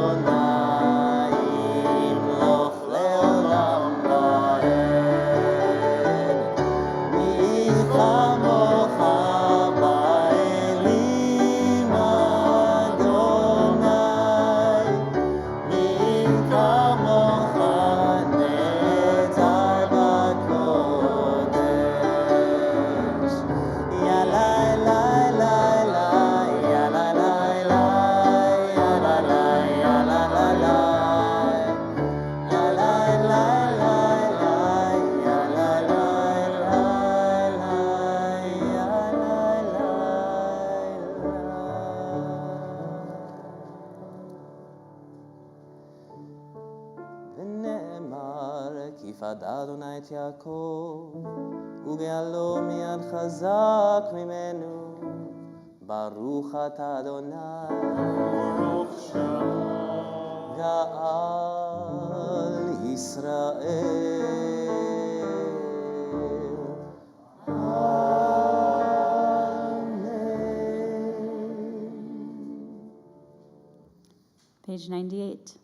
I: Adonai imloch leolam יפעד אדוני את יעקב, וגאלו מיד חזק ממנו. ברוך אתה אדוני,
L: ברוך שמו,
I: גאל ישראל.
K: Page 98.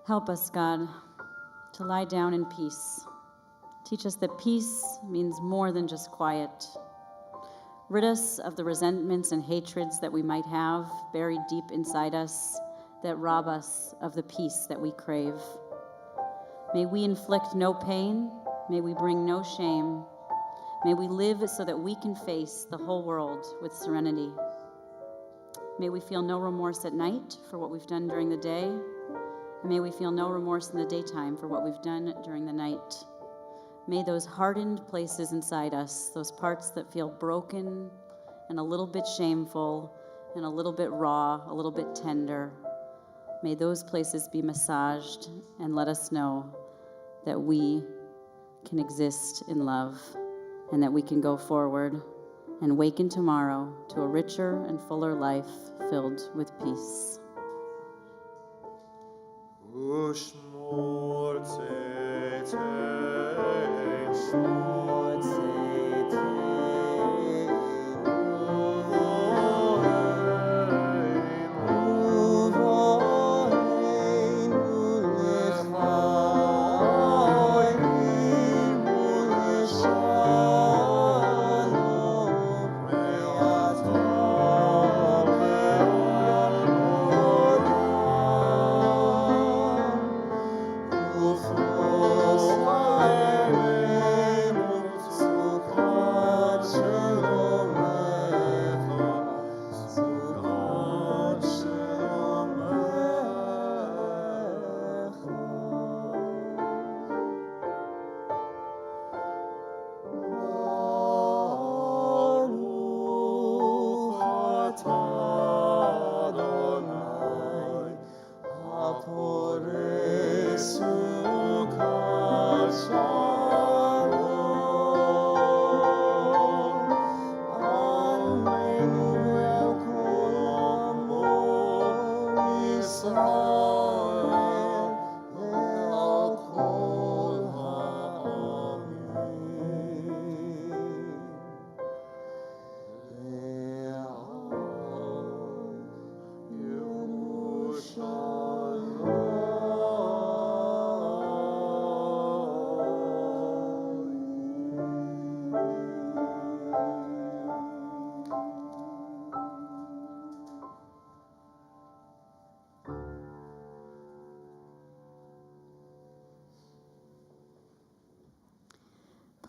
K: Help us, God, to lie down in peace. Teach us that peace means more than just quiet. Rid us of the resentments and hatreds that we might have buried deep inside us that rob us of the peace that we crave. May we inflict no pain. May we bring no shame. May we live so that we can face the whole world with serenity. May we feel no remorse at night for what we've done during the day. And may we feel no remorse in the daytime for what we've done during the night. May those hardened places inside us, those parts that feel broken and a little bit shameful and a little bit raw, a little bit tender, may those places be massaged and let us know that we can exist in love and that we can go forward and waken tomorrow to a richer and fuller life filled with peace.
L: Ushmor tzeitzei,
I: Shmor tzeitzei, uvoheinu lechaim uleshalom, me'ata Adonai, Haporesu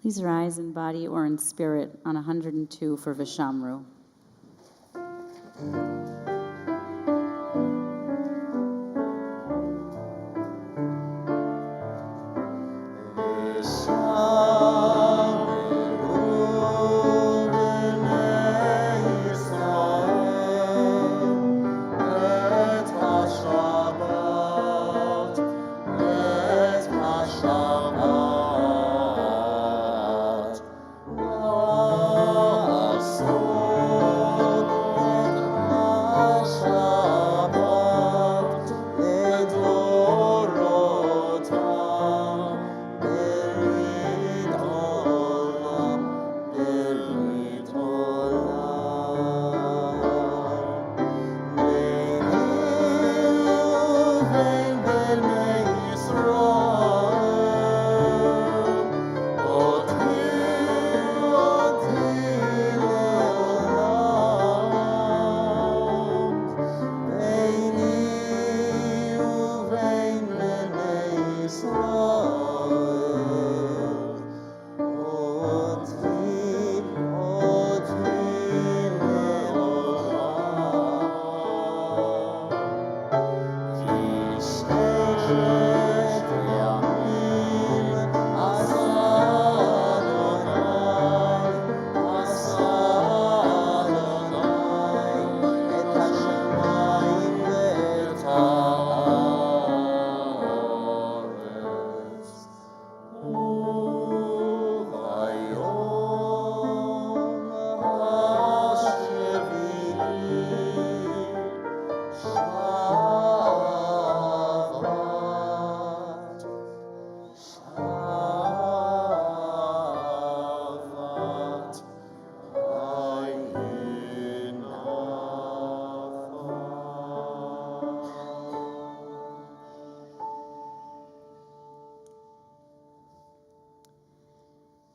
K: Please rise in body or in spirit on 102 for Vishamru.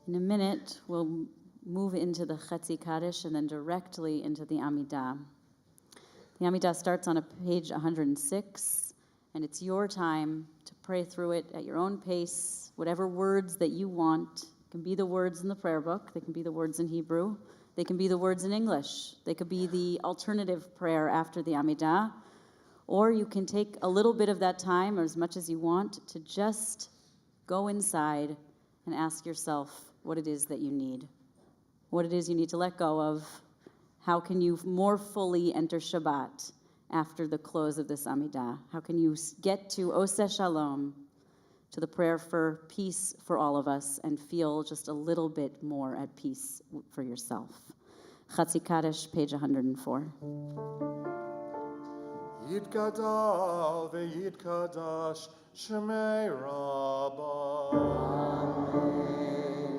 K: In a minute, we'll move into the Chetzi Kaddish and then directly into the Amida. The Amida starts on page 106, and it's your time to pray through it at your own pace, whatever words that you want. It can be the words in the prayer book, they can be the words in Hebrew, they can be the words in English, they could be the alternative prayer after the Amida, or you can take a little bit of that time, or as much as you want, to just go inside and ask yourself what it is that you need, what it is you need to let go of. How can you more fully enter Shabbat after the close of this Amida? How can you get to Oseh Shalom, to the prayer for peace for all of us, and feel just a little bit more at peace for yourself? Chetzi Kaddish, page 104.
L: Yitgadal ve'yitkadash Shemei Rabbah.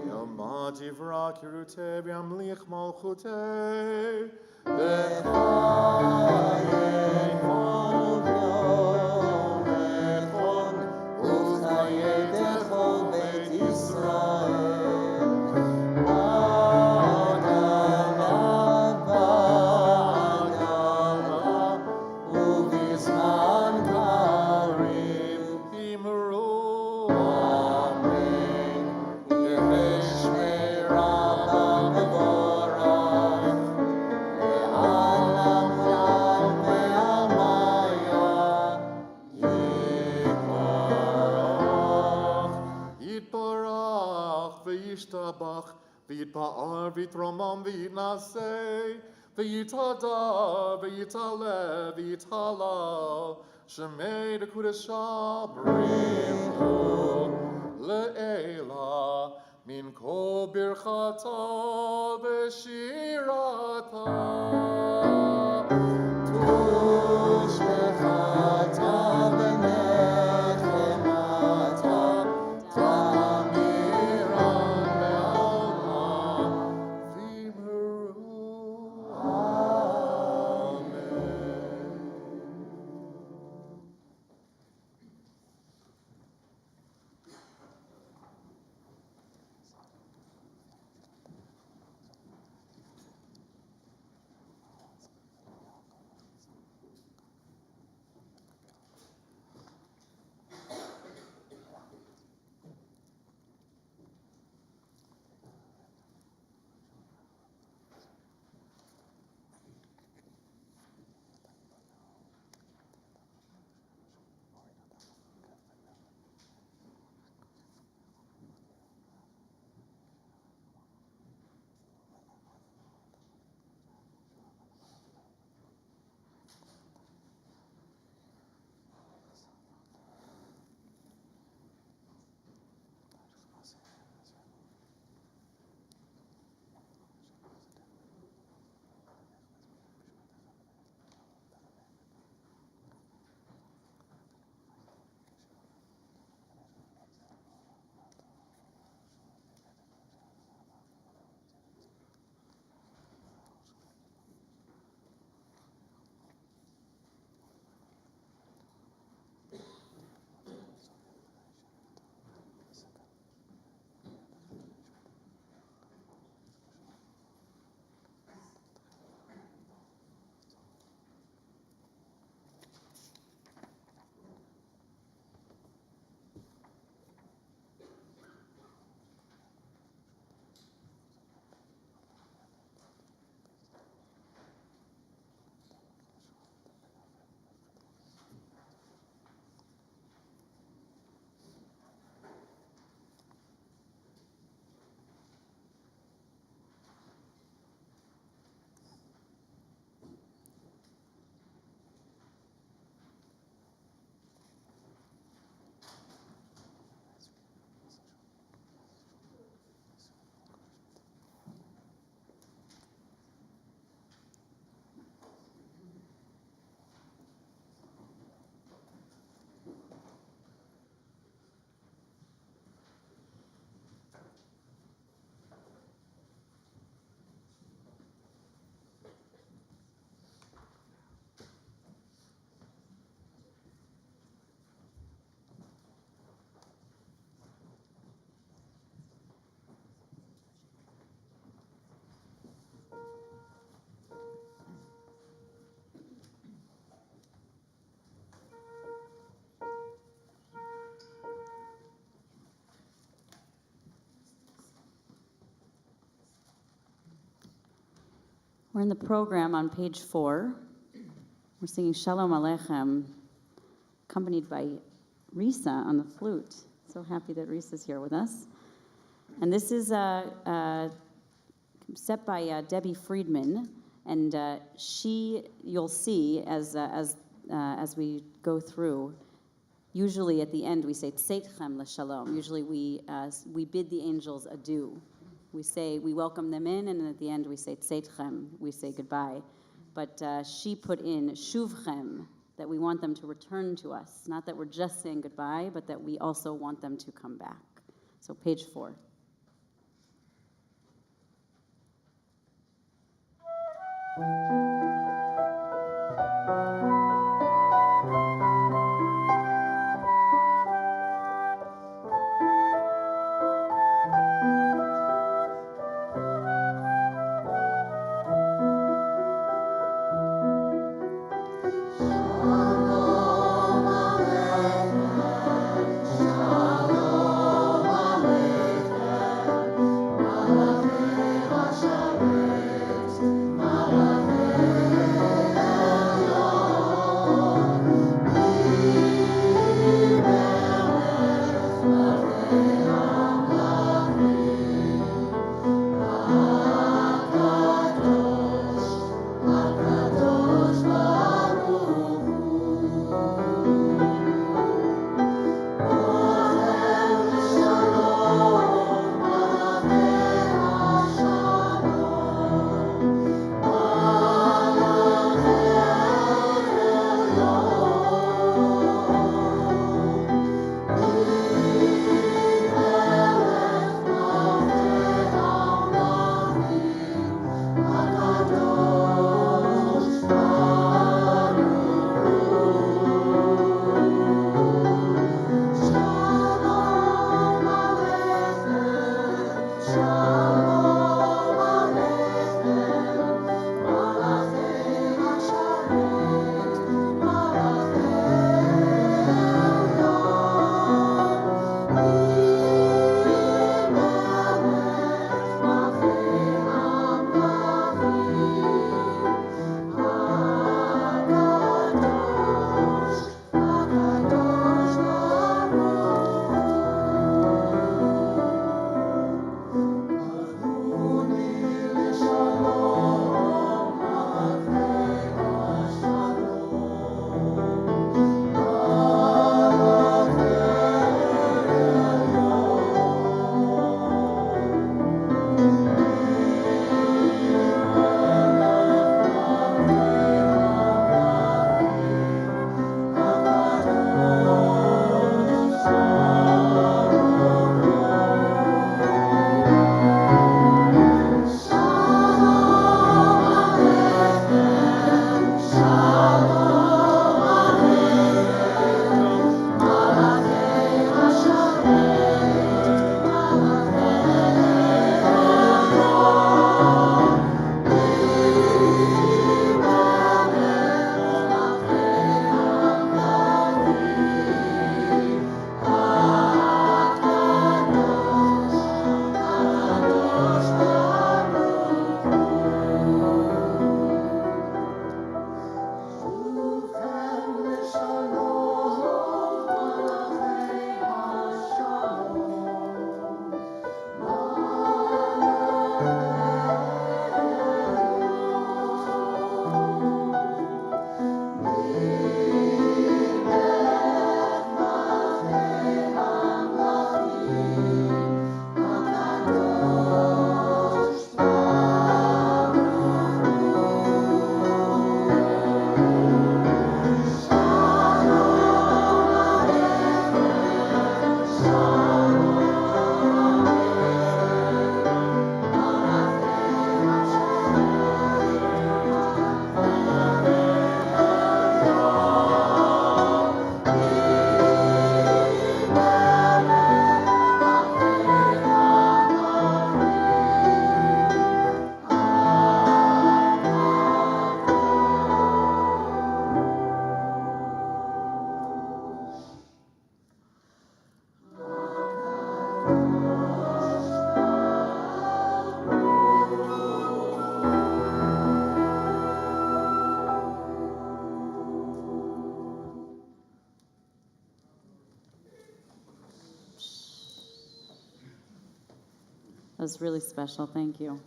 L: Yama divra kirutei v'yamlich malchutei b'chayei kol yom echad u'chayei dechol beit Yisrael. V'yitpa'ar v'yitromam v'yitnaseh v'yitada v'yitaleh v'yithalal Shemei dekudesha brimhu le'ela min kol birchata v'shirata tushmechata v'nechemata
K: We're in the program on page 4. We're singing Shalom Aleichem, accompanied by Risa on the flute. So happy that Risa's here with us. And this is set by Debbie Friedman, and you'll see as we go through. Usually at the end we say Tzeitchem l'Shalom. Usually we bid the angels adieu. We welcome them in, and at the end we say Tzeitchem, we say goodbye. But she put in Shuvchem, that we want them to return to us. Not that we're just saying goodbye, but that we also want them to come back. So page 4.
C: Malachi
K: That was really special. Thank you.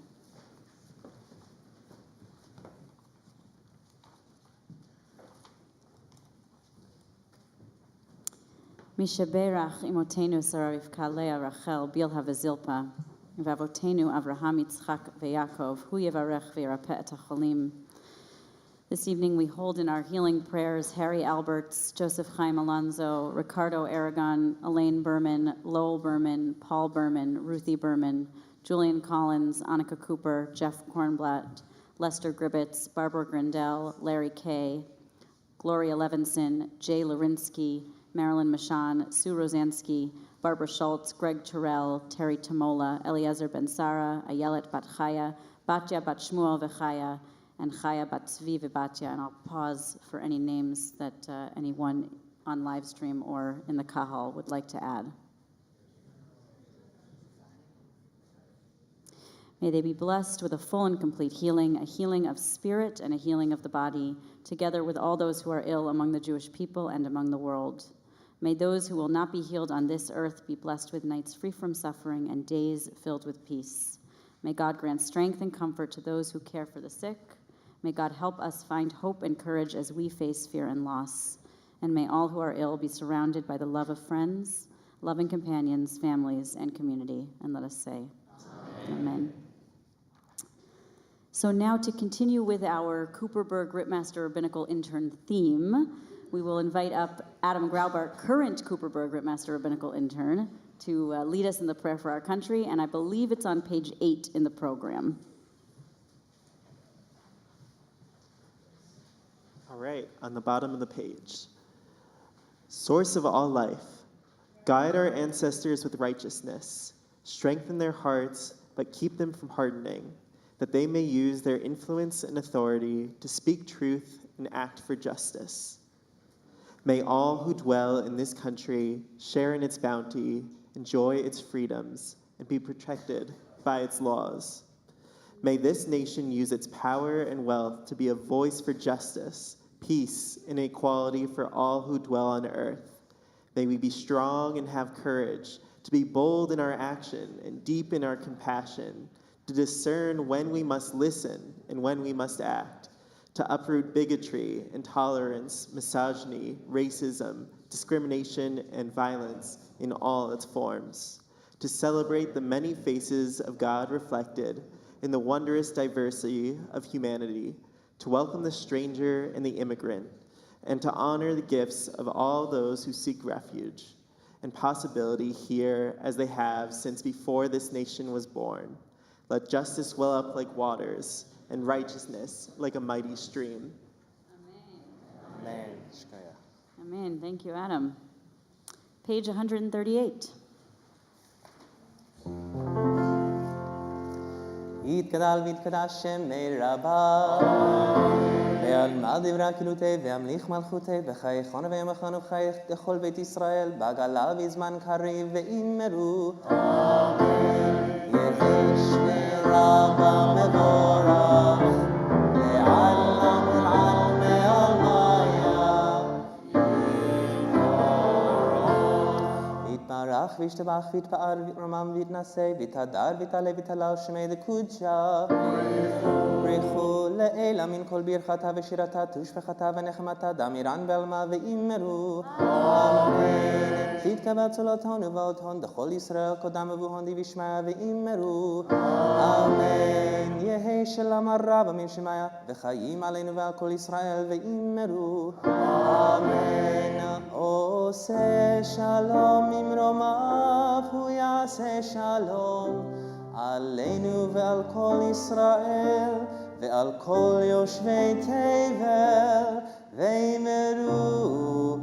K: Mishaberach imotenu Sarah Rivka Leah Rachel Bilha v'Zilpa v'avotenu Avraham Yitzchak v'Yakov Hu yevarech v'yirapeh et hacholim. This evening we hold in our healing prayers Harry Alberts, Joseph Chaim Alonso, Ricardo Aragon, Elaine Berman, Lowell Berman, Paul Berman, Ruthie Berman, Julian Collins, Annika Cooper, Jeff Kornblatt, Lester Gribbets, Barbara Grindell, Larry Kay, Gloria Levinson, Jay Lorinsky, Marilyn Michon, Sue Rosansky, Barbara Schultz, Greg Terrell, Terry Tamola, Eliezer Ben-Sara, Ayelet Bat Chaya, Batya Bat Shmuel Vechaya, and Chaya Bat Tzvi V'Batya. And I'll pause for any names that anyone on live stream or in the kahal would like to add. May they be blessed with a full and complete healing, a healing of spirit and a healing of the body, together with all those who are ill among the Jewish people and among the world. May those who will not be healed on this earth be blessed with nights free from suffering and days filled with peace. May God grant strength and comfort to those who care for the sick. May God help us find hope and courage as we face fear and loss. And may all who are ill be surrounded by the love of friends, loving companions, families, and community. And let us say, Amen. So now to continue with our Cooperberg-Rittmaster Rabbinical Intern theme, we will invite up Adam Graubart, current Cooperberg-Rittmaster Rabbinical Intern, to lead us in the prayer for our country, and I believe it's on page 8 in the program.
M: All right, on the bottom of the page. Source of all life, guide our ancestors with righteousness, strengthen their hearts, but keep them from hardening, that they may use their influence and authority to speak truth and act for justice. May all who dwell in this country share in its bounty, enjoy its freedoms, and be protected by its laws. May this nation use its power and wealth to be a voice for justice, peace, and equality for all who dwell on earth. May we be strong and have courage, to be bold in our action and deep in our compassion, to discern when we must listen and when we must act, to uproot bigotry, intolerance, misogyny, racism, discrimination, and violence in all its forms, to celebrate the many faces of God reflected in the wondrous diversity of humanity, to welcome the stranger and the immigrant, and to honor the gifts of all those who seek refuge and possibility here as they have since before this nation was born. Let justice well up like waters, and righteousness like a mighty stream.
K: Amen. Amen. Thank you, Adam. Page 138.
E: יתגדל ויתקדש שמי רבה ועלמד דברי כלותי והמליך מלכותי בחייכון וימכון ובחייך לכל בית ישראל בגלה בזמן קריב ואמרו יהי שמי רבה מבורך לעלם ולעלמי עלמיה יתברך וישתבח ויתפאר ויתרומם ויתנשא ויתהדר ויתעלה ויתהלל שמי דקודשה ברכו לאלה מן כל ברכתה ושירתה תושבחתה ונחמתה דמירן בעלמה ואמרו אמן תתקבע צולותון ובאותון דכל ישראל קודם ובוהון די וישמע ואמרו אמן יהי שלום הרב עמים שמיה וחיים עלינו ועל כל ישראל ואמרו אמן עושה שלום ממרומיו הוא יעשה שלום עלינו ועל כל ישראל ועל כל יושבי תבל ואמרו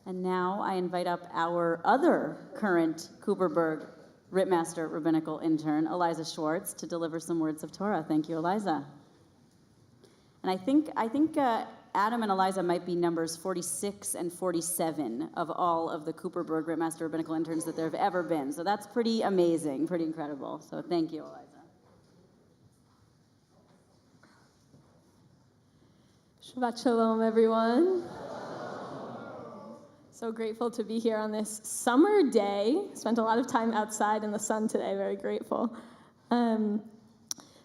K: And now I invite up our other current Cooperberg-Rittmaster Rabbinical Intern, Aliza Schwartz, to deliver some words of Torah. Thank you, Aliza. And I think Adam and Aliza might be numbers 46 and 47 of all of the Cooperberg-Rittmaster Rabbinical Interns that there have ever been. So that's pretty amazing, pretty incredible. So thank you, Aliza.
H: Shabbat Shalom, everyone. So grateful to be here on this summer day. Spent a lot of time outside in the sun today, very grateful.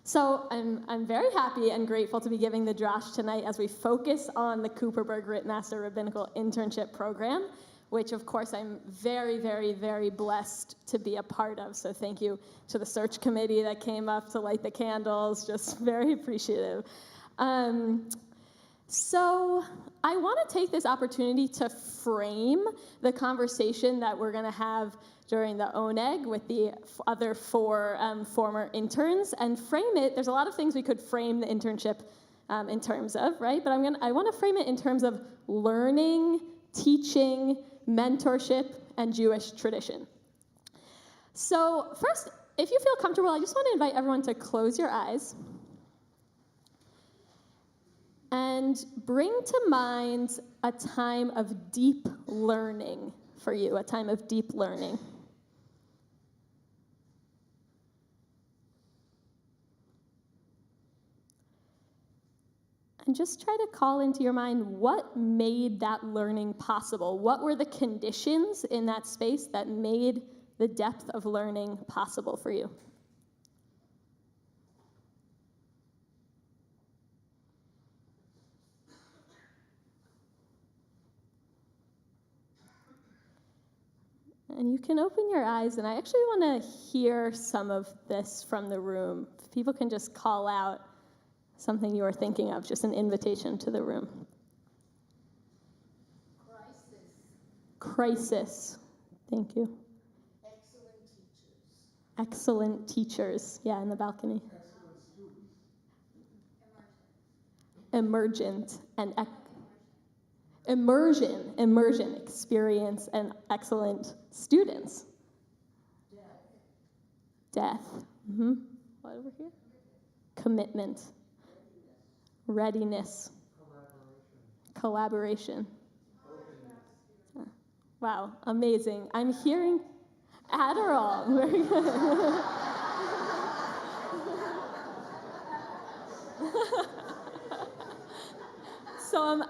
H: So I'm very happy and grateful to be giving the drash tonight as we focus on the Cooperberg-Rittmaster Rabbinical Internship Program, which of course I'm very, very, very blessed to be a part of. So thank you to the search committee that came up to light the candles, just very appreciative. So I want to take this opportunity to frame the conversation that we're going to have during the oneg with the other four former interns, and frame it. There's a lot of things we could frame the internship in terms of, right? But I want to frame it in terms of learning, teaching, mentorship, and Jewish tradition. So first, if you feel comfortable, I just want to invite everyone to close your eyes and bring to mind a time of deep learning for you, a time of deep learning. And just try to call into your mind what made that learning possible. What were the conditions in that space that made the depth of learning possible for you? And you can open your eyes, and I actually want to hear some of this from the room. If people can just call out something you are thinking of, just an invitation to the room. Crisis. Thank you. Excellent teachers. Yeah, in the balcony.
F: Excellent students.
H: Emergent and immersion, experience, and excellent students. Death. Mm-hmm. What over here? Commitment. Readiness. Collaboration. Wow, amazing. I'm hearing Adderall. Very good. So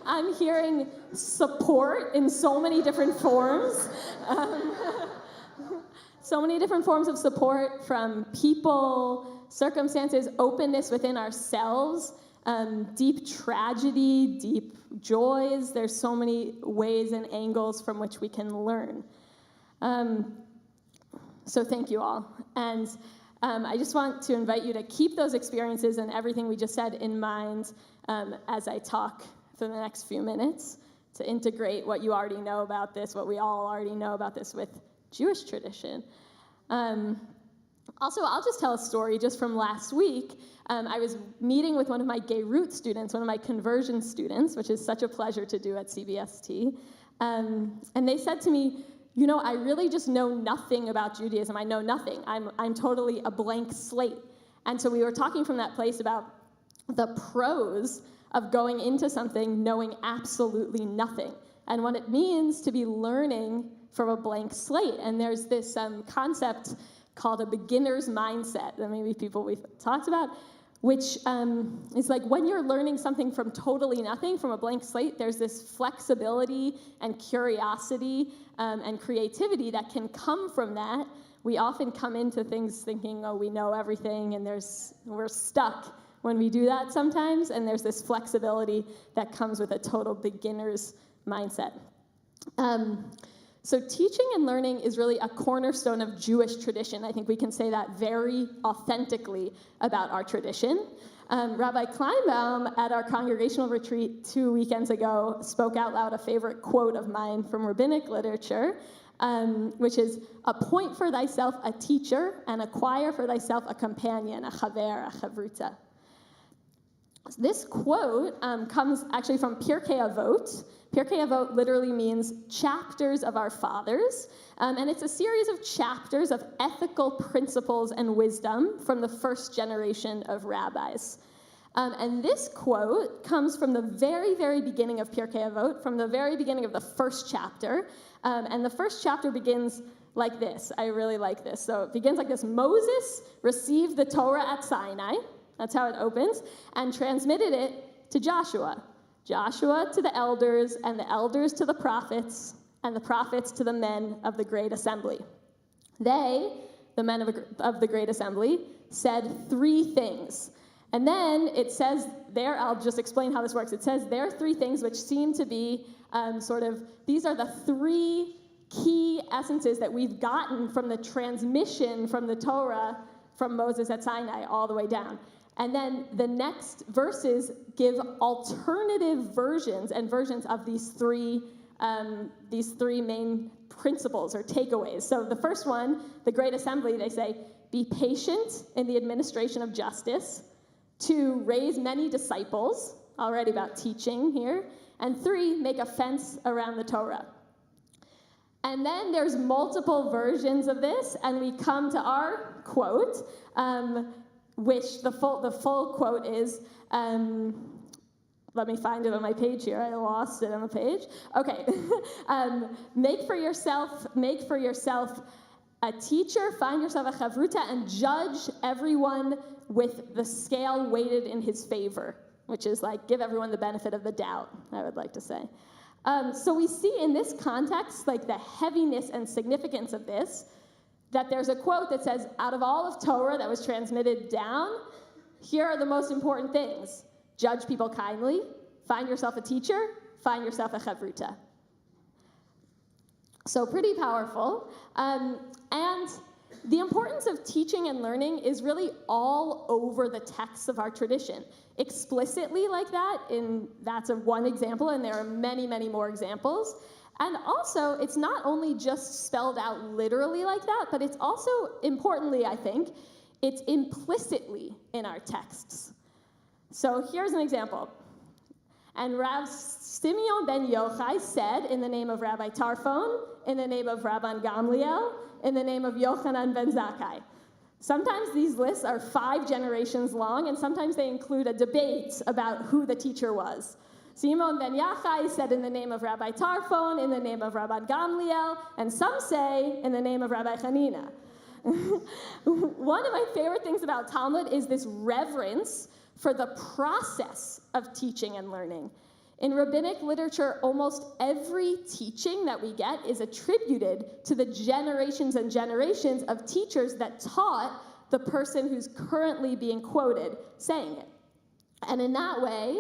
H: I'm hearing support in so many different forms. So many different forms of support from people, circumstances, openness within ourselves, deep tragedy, deep joys. There's so many ways and angles from which we can learn. So thank you all. And I just want to invite you to keep those experiences and everything we just said in mind as I talk for the next few minutes, to integrate what you already know about this, what we all already know about this with Jewish tradition. Also, I'll just tell a story just from last week. I was meeting with one of my gay root students, one of my conversion students, which is such a pleasure to do at CBST. And they said to me, you know, I really just know nothing about Judaism. I know nothing. I'm totally a blank slate. And so we were talking from that place about the pros of going into something knowing absolutely nothing, and what it means to be learning from a blank slate. And there's this concept called a beginner's mindset that maybe people we've talked about, which is like when you're learning something from totally nothing, from a blank slate, there's this flexibility and curiosity and creativity that can come from that. We often come into things thinking, oh, we know everything, and we're stuck when we do that sometimes, and there's this flexibility that comes with a total beginner's mindset. So teaching and learning is really a cornerstone of Jewish tradition. I think we can say that very authentically about our tradition. Rabbi Kleinbaum at our congregational retreat 2 weekends ago spoke out loud a favorite quote of mine from rabbinic literature, which is, appoint for thyself a teacher and acquire for thyself a companion, a chaver, a chavruta. This quote comes actually from Pirkei Avot. Pirkei Avot literally means chapters of our fathers, and it's a series of chapters of ethical principles and wisdom from the first generation of rabbis. And this quote comes from the very, very beginning of Pirkei Avot, from the very beginning of the first chapter, and the first chapter begins like this. I really like this. So it begins like this. Moses received the Torah at Sinai. That's how it opens, and transmitted it to Joshua. Joshua to the elders, and the elders to the prophets, and the prophets to the men of the great assembly. They, the men of the great assembly, said 3 things. And then it says there, I'll just explain how this works. It says there are 3 things which seem to be these are the 3 key essences that we've gotten from the transmission from the Torah from Moses at Sinai all the way down. And then the next verses give alternative versions of these three main principles or takeaways. So the first one, the Great Assembly, they say, be patient in the administration of justice. 2, raise many disciples, already about teaching here. And 3, make a fence around the Torah. And then there's multiple versions of this, and we come to our quote, which the full quote is, let me find it on my page here. I lost it on the page. Okay. Make for yourself a teacher, find yourself a chavruta, and judge everyone with the scale weighted in his favor, which is like give everyone the benefit of the doubt, I would like to say. So we see in this context, like the heaviness and significance of this, that there's a quote that says, out of all of Torah that was transmitted down, here are the most important things. Judge people kindly, find yourself a teacher, find yourself a chavruta. So pretty powerful. And the importance of teaching and learning is really all over the texts of our tradition. Explicitly like that, that's one example, and there are many, many more examples. And also, it's not only just spelled out literally like that, but it's also, importantly, I think, it's implicitly in our texts. So here's an example. And Rav Simeon ben Yochai said, in the name of Rabbi Tarfon, in the name of Rabban Gamliel, in the name of Yochanan ben Zakkai. Sometimes these lists are 5 generations long, and sometimes they include a debate about who the teacher was. Simeon ben Yochai said in the name of Rabbi Tarfon, in the name of Rabban Gamliel, and some say in the name of Rabbi Hanina. One of my favorite things about Talmud is this reverence for the process of teaching and learning. In rabbinic literature, almost every teaching that we get is attributed to the generations and generations of teachers that taught the person who's currently being quoted saying it. And in that way,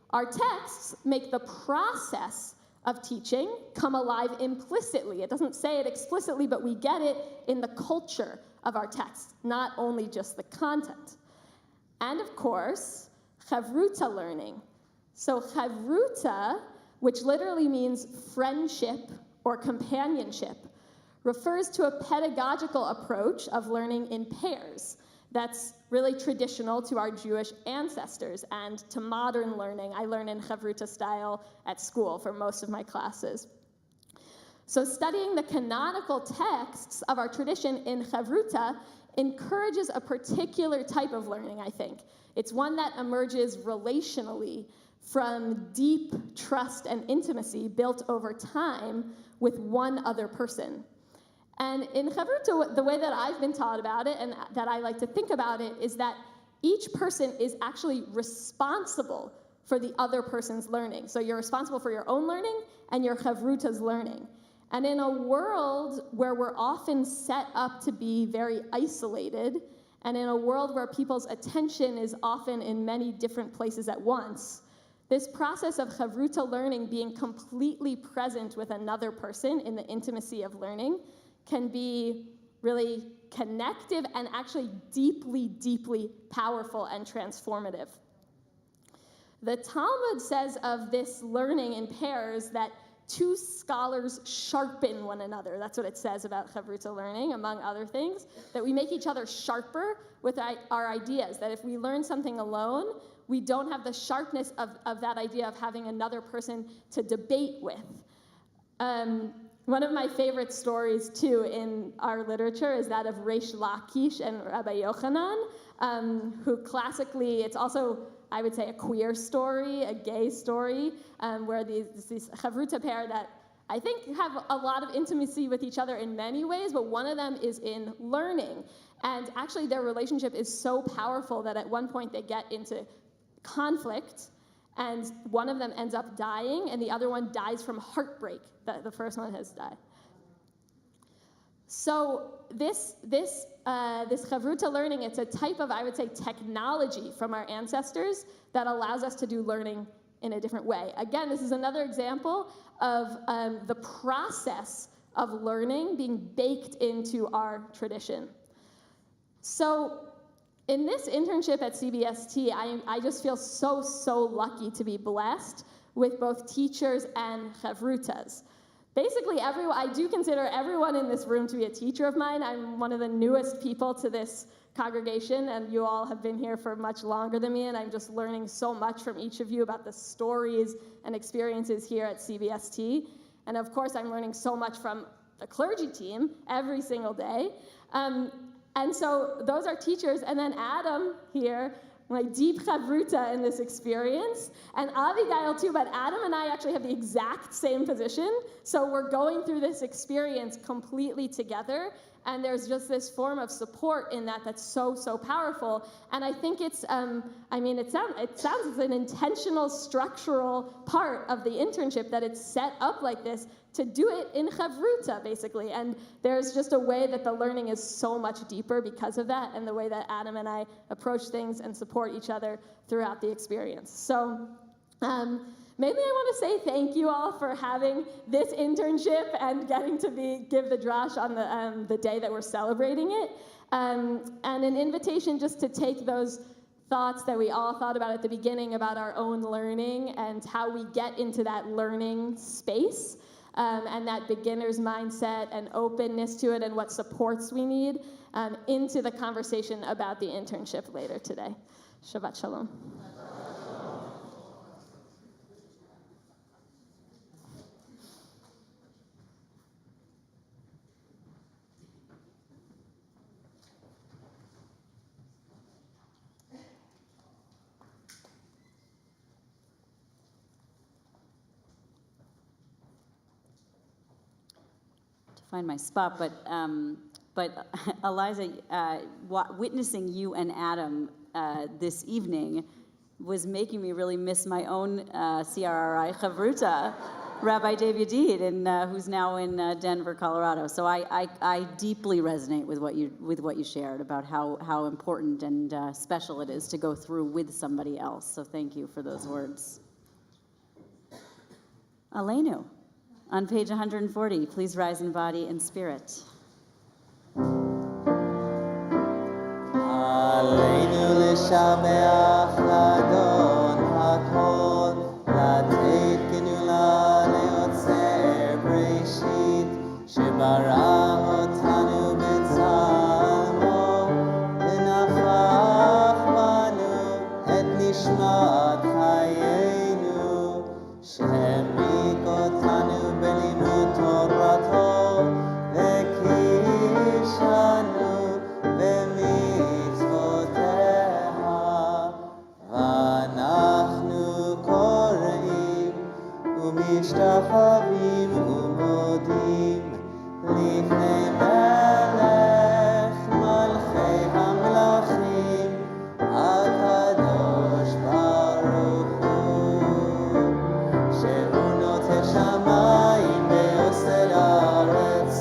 H: our texts make the process of teaching come alive implicitly. It doesn't say it explicitly, but we get it in the culture of our text, not only just the content. And of course, chavruta learning. So chavruta, which literally means friendship or companionship, refers to a pedagogical approach of learning in pairs that's really traditional to our Jewish ancestors and to modern learning. I learn in chavruta style at school for most of my classes. So studying the canonical texts of our tradition in chavruta encourages a particular type of learning, I think. It's one that emerges relationally from deep trust and intimacy built over time with one other person. And in chavruta, the way that I've been taught about it and that I like to think about it is that each person is actually responsible for the other person's learning. So you're responsible for your own learning and your chavruta's learning. And in a world where we're often set up to be very isolated, and in a world where people's attention is often in many different places at once, this process of chavruta learning, being completely present with another person in the intimacy of learning, can be really connective and actually deeply, deeply powerful and transformative. The Talmud says of this learning in pairs that 2 scholars sharpen one another. That's what it says about chavruta learning, among other things, that we make each other sharper with our ideas, that if we learn something alone, we don't have the sharpness of that idea of having another person to debate with. One of my favorite stories, too, in our literature is that of Reish Lakish and Rabbi Yochanan, who classically, it's also, I would say, a queer story, a gay story, where these chavruta pair that I think have a lot of intimacy with each other in many ways, but one of them is in learning. And actually their relationship is so powerful that at one point they get into conflict, and one of them ends up dying, and the other one dies from heartbreak that the first one has died. So this chavruta learning, it's a type of, I would say, technology from our ancestors that allows us to do learning in a different way. Again, this is another example of the process of learning being baked into our tradition. So in this internship at CBST, I just feel so lucky to be blessed with both teachers and chavrutas. Basically, I do consider everyone in this room to be a teacher of mine. I'm one of the newest people to this congregation, and you all have been here for much longer than me, and I'm just learning so much from each of you about the stories and experiences here at CBST. And of course, I'm learning so much from the clergy team every single day. And so those are teachers, and then Adam here, my deep chavruta in this experience, and Abigail too, but Adam and I actually have the exact same position, so we're going through this experience completely together, and there's just this form of support in that that's so powerful. And I think it's, it sounds as an intentional structural part of the internship that it's set up like this to do it in chavruta, basically. And there's just a way that the learning is so much deeper because of that, and the way that Adam and I approach things and support each other throughout the experience. So mainly I want to say thank you all for having this internship and getting to give the drash on the day that we're celebrating it. And an invitation just to take those thoughts that we all thought about at the beginning about our own learning and how we get into that learning space. And that beginner's mindset and openness to it and what supports we need into the conversation about the internship later today. Shabbat Shalom.
K: Find my spot, but Aliza, witnessing you and Adam this evening was making me really miss my own CRRI chavruta, Rabbi David Deed, who's now in Denver, Colorado. So I deeply resonate with what you shared about how important and special it is to go through with somebody else. So thank you for those words. Aleinu. On page 140, please rise in body and spirit.
I: Aleinu l'shabeach l'adon hakol, לתת גנולה ליוצר בראשית, שברא אותנו בצלמו, ונפח בנו את נשמת חיינו, שהעמיק אותנו בלימוד תורתו, וקידשנו במצוותיה, ואנחנו קוראים ומשתחווים ומודים לפני מלך מלכי המלכים, הקדוש ברוך הוא, שהוא נוטה שמיים ועושה לארץ,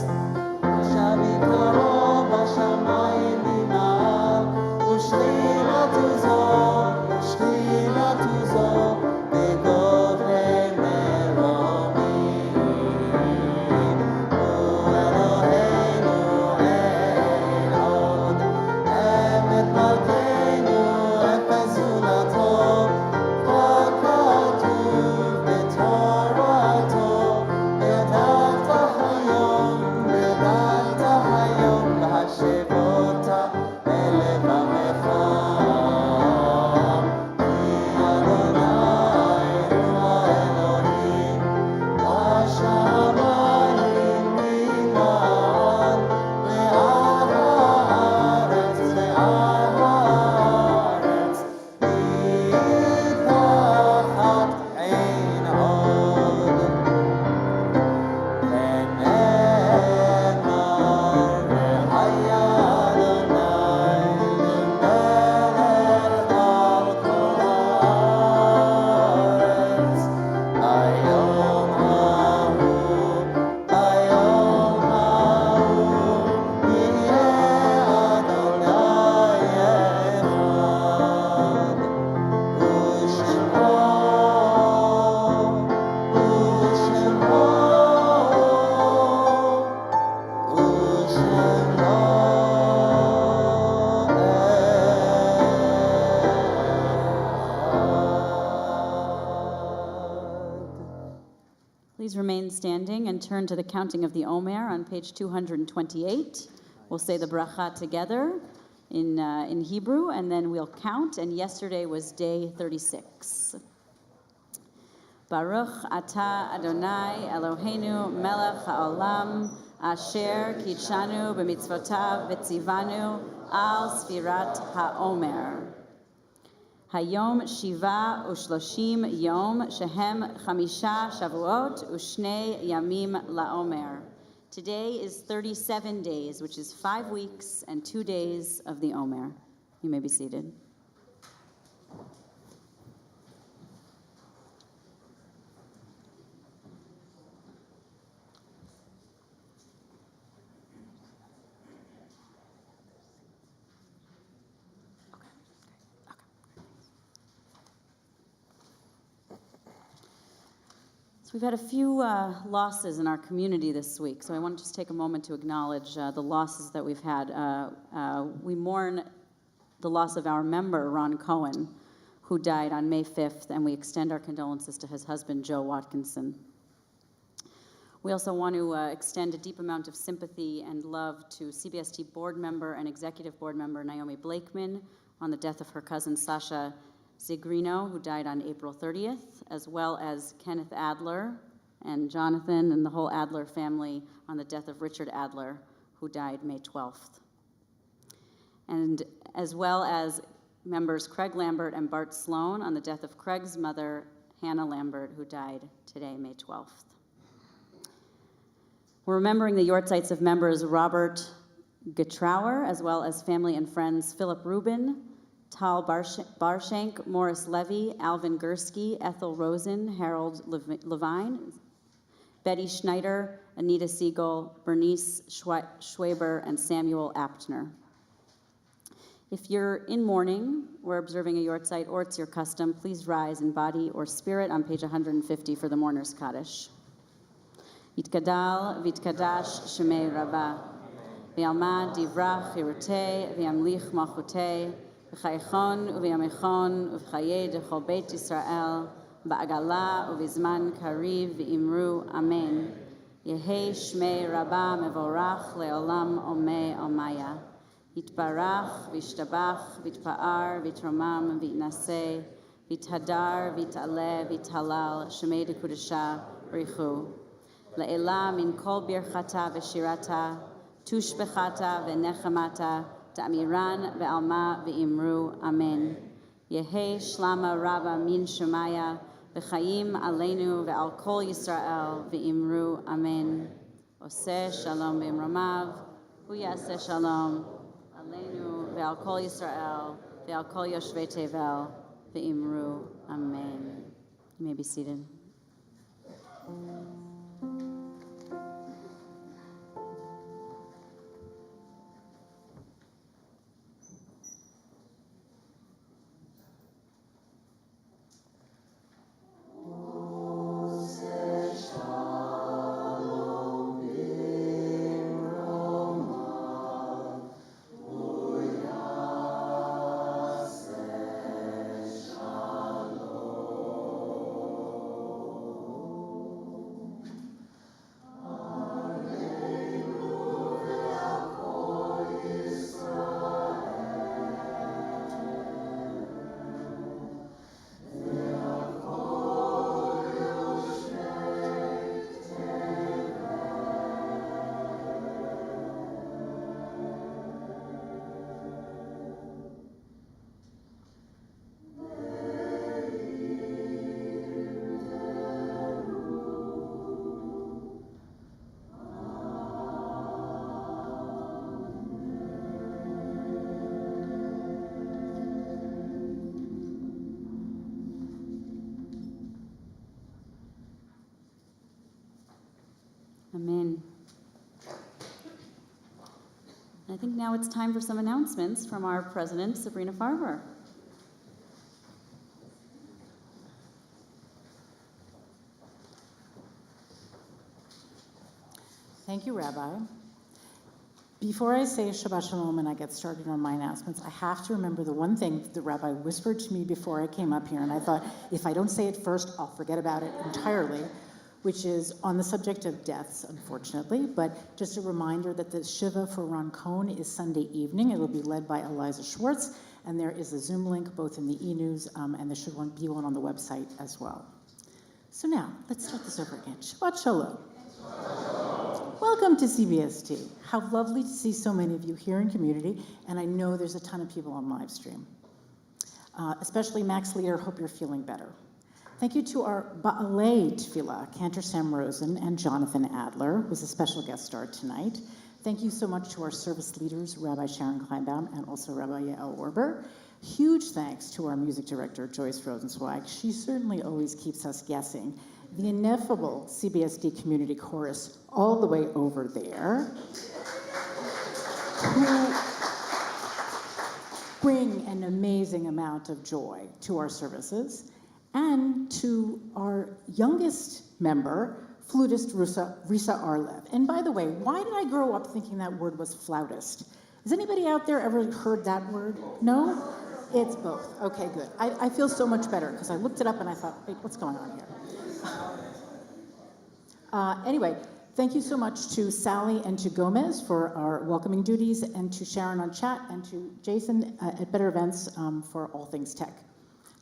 I: אשר ביקרו בשמיים ממעל, ושכינתו זו בגוברי מרומים.
K: Please remain standing and turn to the counting of the Omer on page 228. We'll say the bracha together in Hebrew, and then we'll count, and yesterday was day 36. Baruch atah Adonai Eloheinu melech haolam asher kitshanu b'mitzvotav v'tzivanu al sfirat haomer. Hayom shiva ushloshim yom shehem chamisha shavuot ushne yamim laomer. Today is 37 days, which is 5 weeks and 2 days of the Omer. You may be seated. So we've had a few losses in our community this week, so I want to just take a moment to acknowledge the losses that we've had. We mourn the loss of our member, Ron Cohen, who died on May 5th, and we extend our condolences to his husband, Joe Watkinson. We also want to extend a deep amount of sympathy and love to CBST board member and executive board member Naomi Blakeman on the death of her cousin, Sasha Zigrino, who died on April 30th, as well as Kenneth Adler and Jonathan and the whole Adler family on the death of Richard Adler, who died May 12th. And as well as members Craig Lambert and Bart Sloan on the death of Craig's mother, Hannah Lambert, who died today, May 12th. We're remembering the Yortzites of members Robert Getrauer, as well as family and friends Philip Rubin, Tal Barshank, Morris Levy, Alvin Gursky, Ethel Rosen, Harold Levine, Betty Schneider, Anita Siegel, Bernice Schwaber, and Samuel Aptner. If you're in mourning or observing a Yortzeit, or it's your custom, please rise in body or spirit on page 150 for the Mourner's Kaddish. Yitkadal v'yitkadash shemei Rabbah, v'yalmad divrach chirutei v'yamlich malchutei, v'chaychon u'v'yamichon u'v'chayei dechol beit Yisrael, ba'agala u'v'zman kariv v'imru amen. Yehei shmei Rabbah mevorach le'olam omei omaya. Yitbarach v'yishtabach v'yitpa'ar v'yitromam v'yitnaseh v'yithadar v'yit'aleh v'yithalal shemei dekudesha richu. Le'ela min kol birchata v'shirata tushbechata v'nechamata ta'amiran ve'alma ve'imru amen. Yehei shlama rabba min shemaya v'chayim aleinu ve'al kol Yisrael ve'imru amen. Oseh shalom b'imromav hu yaseh shalom aleinu ve'al kol Yisrael ve'al kol yoshvei tevel ve'imru amen. You may be seated. Amen. I think now it's time for some announcements from our president, Sabrina Farber.
N: Thank you, Rabbi. Before I say Shabbat Shalom and I get started on my announcements, I have to remember the one thing that the Rabbi whispered to me before I came up here, and I thought, if I don't say it first, I'll forget about it entirely, which is on the subject of deaths, unfortunately, but just a reminder that the Shiva for Ron Cohn is Sunday evening. It'll be led by Aliza Schwartz, and there is a Zoom link both in the e-news and there should be one on the website as well. So now, let's start this over again. Shabbat Shalom. Welcome to CBST. How lovely to see so many of you here in community, and I know there's a ton of people on live stream. Especially Max Leader, hope you're feeling better. Thank you to our Ba'alei Tefillah, Cantor Sam Rosen and Jonathon Adler, who's a special guest star tonight. Thank you so much to our service leaders, Rabbi Sharon Kleinbaum and also Rabbi Yael Orber. Huge thanks to our music director, Joyce Rosenzweig. She certainly always keeps us guessing. The ineffable CBST Community Chorus all the way over there, who bring an amazing amount of joy to our services, and to our youngest member, flutist Risa Aarlev. And by the way, why did I grow up thinking that word was flautist? Has anybody out there ever heard that word? No? It's both. Okay, good. I feel so much better because I looked it up and I thought, wait, what's going on here? Anyway, thank you so much to Sally and to Gomez for our welcoming duties, and to Sharon on chat, and to Jason at Better Events for all things tech.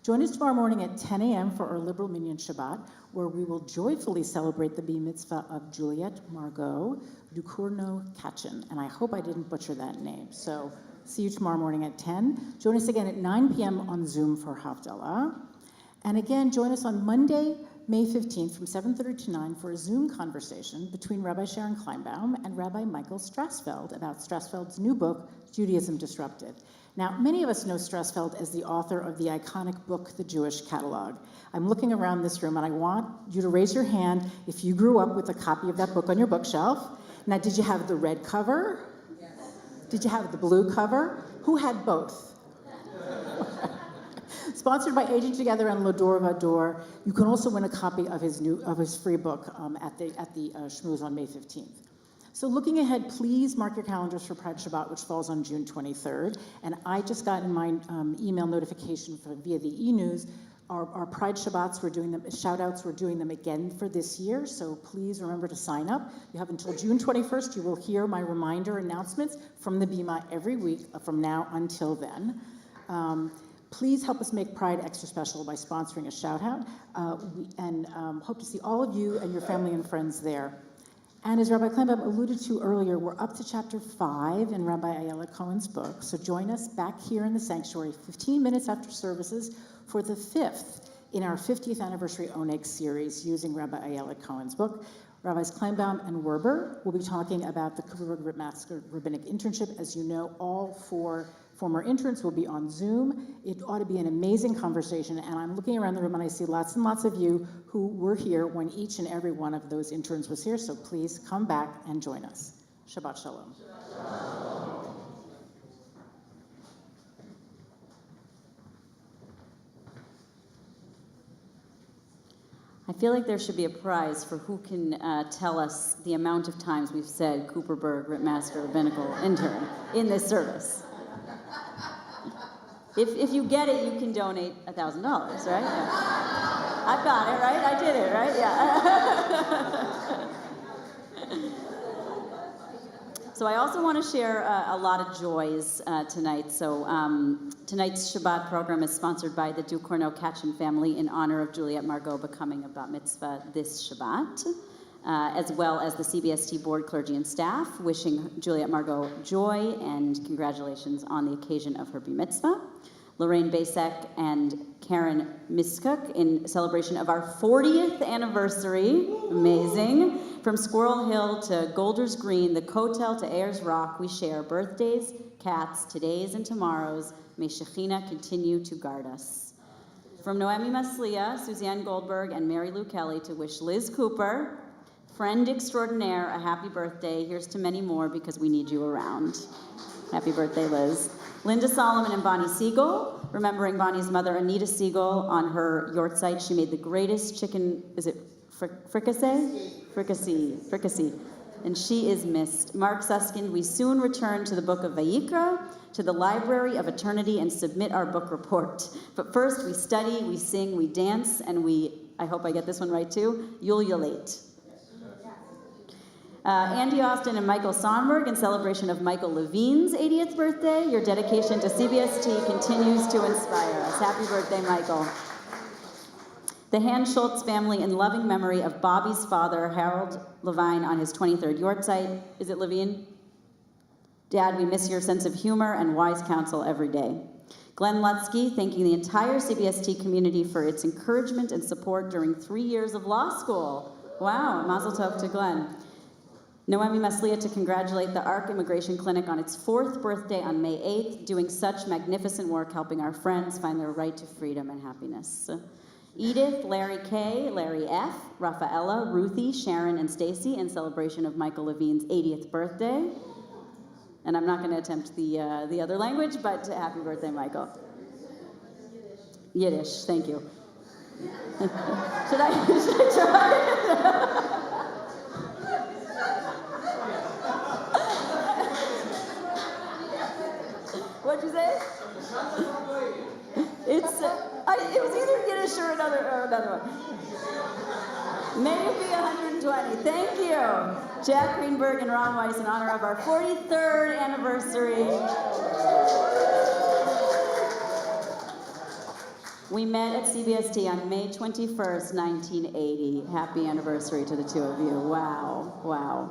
N: Join us tomorrow morning at 10 a.m. for our Liberal Minyan Shabbat, where we will joyfully celebrate the Bar Mitzvah of Juliet Margot Ducournau-Kachin. And I hope I didn't butcher that name. So see you tomorrow morning at 10. Join us again at 9 p.m. on Zoom for Havdalah. And again, join us on Monday, May 15th from 7:30 to 9 for a Zoom conversation between Rabbi Sharon Kleinbaum and Rabbi Michael Strassfeld about Strassfeld's new book, Judaism Disrupted. Now, many of us know Strassfeld as the author of the iconic book, The Jewish Catalog. I'm looking around this room and I want you to raise your hand if you grew up with a copy of that book on your bookshelf. Now, did you have the red cover? Yes. Did you have the blue cover? Who had both? Sponsored by Aging Together and L'Odor Vador, you can also win a copy of his free book at the Schmooze on May 15th. So looking ahead, please mark your calendars for Pride Shabbat, which falls on June 23rd. And I just got in my email notification via the e-news, our Pride Shabbats, we're doing them, shout-outs, we're doing them again for this year. So please remember to sign up. You have until June 21st. You will hear my reminder announcements from the Bima every week from now until then. Please help us make Pride extra special by sponsoring a shout-out. Hope to see all of you and your family and friends there. And as Rabbi Kleinbaum alluded to earlier, we're up to chapter 5 in Rabbi Ayala Cohen's book. So join us back here in the sanctuary 15 minutes after services for the 5th in our 50th anniversary Oneg series using Rabbi Ayala Cohen's book. Rabbis Kleinbaum and Werber will be talking about the Cooperberg-Rittmaster rabbinic internship. As you know, all 4 former interns will be on Zoom. It ought to be an amazing conversation, and I'm looking around the room and I see lots and lots of you who were here when each and every one of those interns was here, so please come back and join us. Shabbat Shalom.
K: I feel like there should be a prize for who can tell us the amount of times we've said Cooperberg-Rittmaster Rabbinical Intern in this service. If you get it, you can donate $1,000, right? Yeah. I've got it, right? I did it, right? Yeah. So I also want to share a lot of joys tonight. So tonight's Shabbat program is sponsored by the Ducournau-Kachin family in honor of Juliet Margot becoming a bat mitzvah this Shabbat, as well as the CBST board, clergy, and staff, wishing Juliet Margot joy and congratulations on the occasion of her bar mitzvah. Lorraine Basek and Karen Miskuk in celebration of our 40th anniversary. Amazing. From Squirrel Hill to Golders Green, the Kotel to Ayers Rock, we share birthdays, cats, todays, and tomorrows. May Shekhinah continue to guard us. From Noemi Maslia, Suzanne Goldberg, and Mary Lou Kelly to wish Liz Cooper, friend extraordinaire, a happy birthday. Here's to many more because we need you around. Happy birthday, Liz. Linda Solomon and Bonnie Siegel, remembering Bonnie's mother, Anita Siegel, on her yahrzeit. She made the greatest chicken, is it fricassee? Fricassee. And she is missed. Mark Suskind, we soon return to the book of Vayikra, to the Library of Eternity, and submit our book report. But first, we study, we sing, we dance, and we I hope I get this one right too, Ululate. Andy Austin and Michael Sonberg, in celebration of Michael Levine's 80th birthday, your dedication to CBST continues to inspire us. Happy birthday, Michael. The Han Schultz family, in loving memory of Bobby's father, Harold Levine, on his 23rd yahrzeit. Is it Levine? Dad, we miss your sense of humor and wise counsel every day. Glenn Lutsky, thanking the entire CBST community for its encouragement and support during 3 years of law school. Wow, mazel tov to Glenn. Noemi Maslia to congratulate the ARC Immigration Clinic on its 4th birthday on May 8th, doing such magnificent work helping our friends find their right to freedom and happiness. Edith, Larry K., Larry F., Rafaela, Ruthie, Sharon, and Stacy, in celebration of Michael Levine's 80th birthday. And I'm not going to attempt the other language, but happy birthday, Michael. Yiddish, thank you. Should I try? What'd you say? It was either Yiddish or another one. Maybe 120. Thank you. Jack Greenberg and Ron Weiss, in honor of our 43rd anniversary. We met at CBST on May 21st, 1980. Happy anniversary to the two of you. Wow, wow.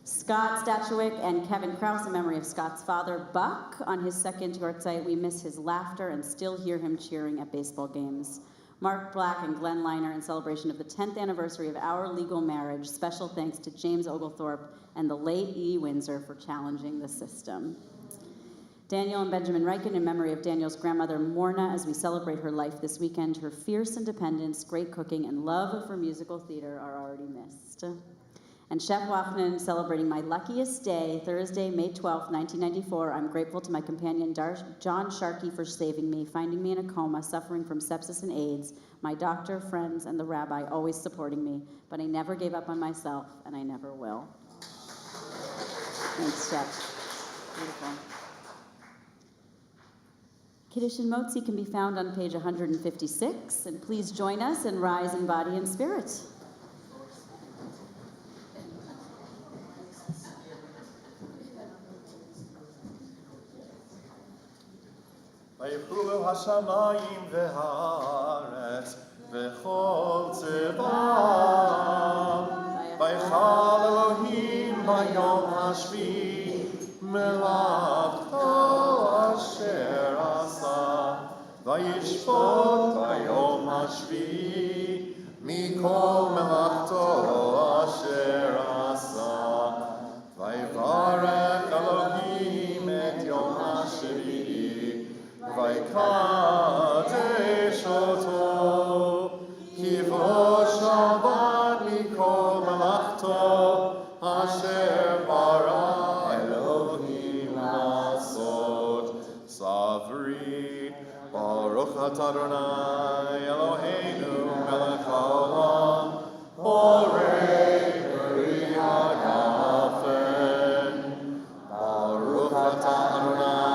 K: Scott Statuick and Kevin Krause, in memory of Scott's father, Buck, on his 2nd yahrzeit. We miss his laughter and still hear him cheering at baseball games. Mark Black and Glenn Liner, in celebration of the 10th anniversary of our legal marriage. Special thanks to James Oglethorpe and the late E. Windsor for challenging the system. Daniel and Benjamin Reichen, in memory of Daniel's grandmother, Mourner, as we celebrate her life this weekend. Her fierce independence, great cooking, and love for musical theater are already missed. And Chef Wachman, celebrating my luckiest day, Thursday, May 12th, 1994. I'm grateful to my companion, John Sharkey, for saving me, finding me in a coma, suffering from sepsis and AIDS, my doctor, friends, and the rabbi always supporting me. But I never gave up on myself, and I never will. Thanks, Chef. Beautiful. Kiddush and Motzi can be found on page 156, and please join us and rise in body and spirit.
L: ויפלו השמיים והארץ וכל צבאם ויכל אלוהים ביום השביעי מלאכתו אשר עשה וישפוט ביום השביעי מכל מלאכתו אשר עשה ויברך אלוהים את יום השביעי ויקדש אותו כברו שבת מכל מלאכתו אשר ברא אלוהים לעשות סברית ברוך אתה אדוני אלוהינו מלך העולם בורא פרי הגפן ברוך אתה אדוני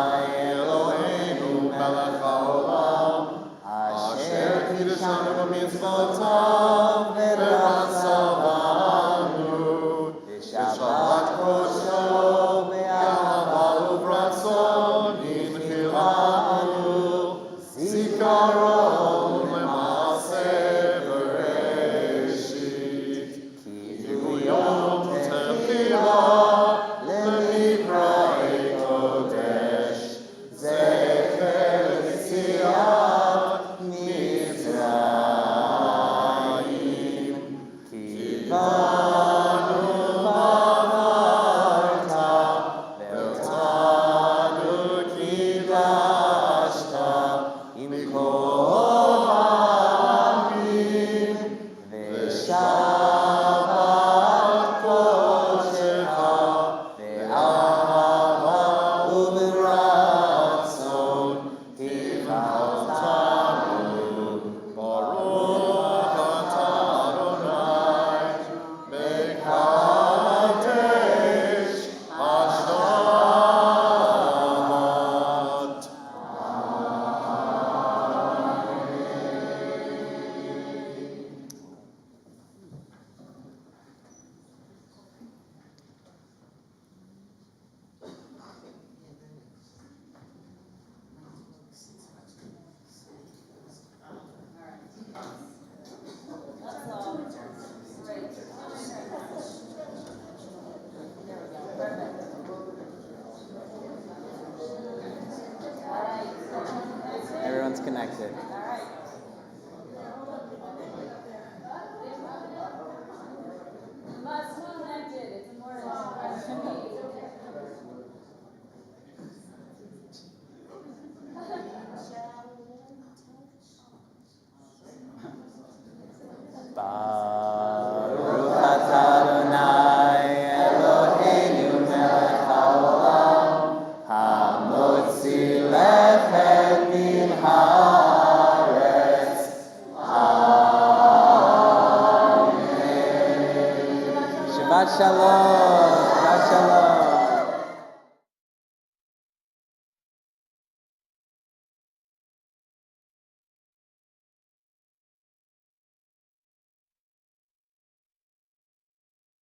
L: מלך העולם, אשר קידשנו במצוותיו ורצה בנו, בשבת קודשו באהבה וברצון הנחילנו, זיכרון למעשה בראשית, כי הוא יום תחילה למקראי קודש, זכר יציאת מצרים.
E: Shalom. Shabbat Shalom.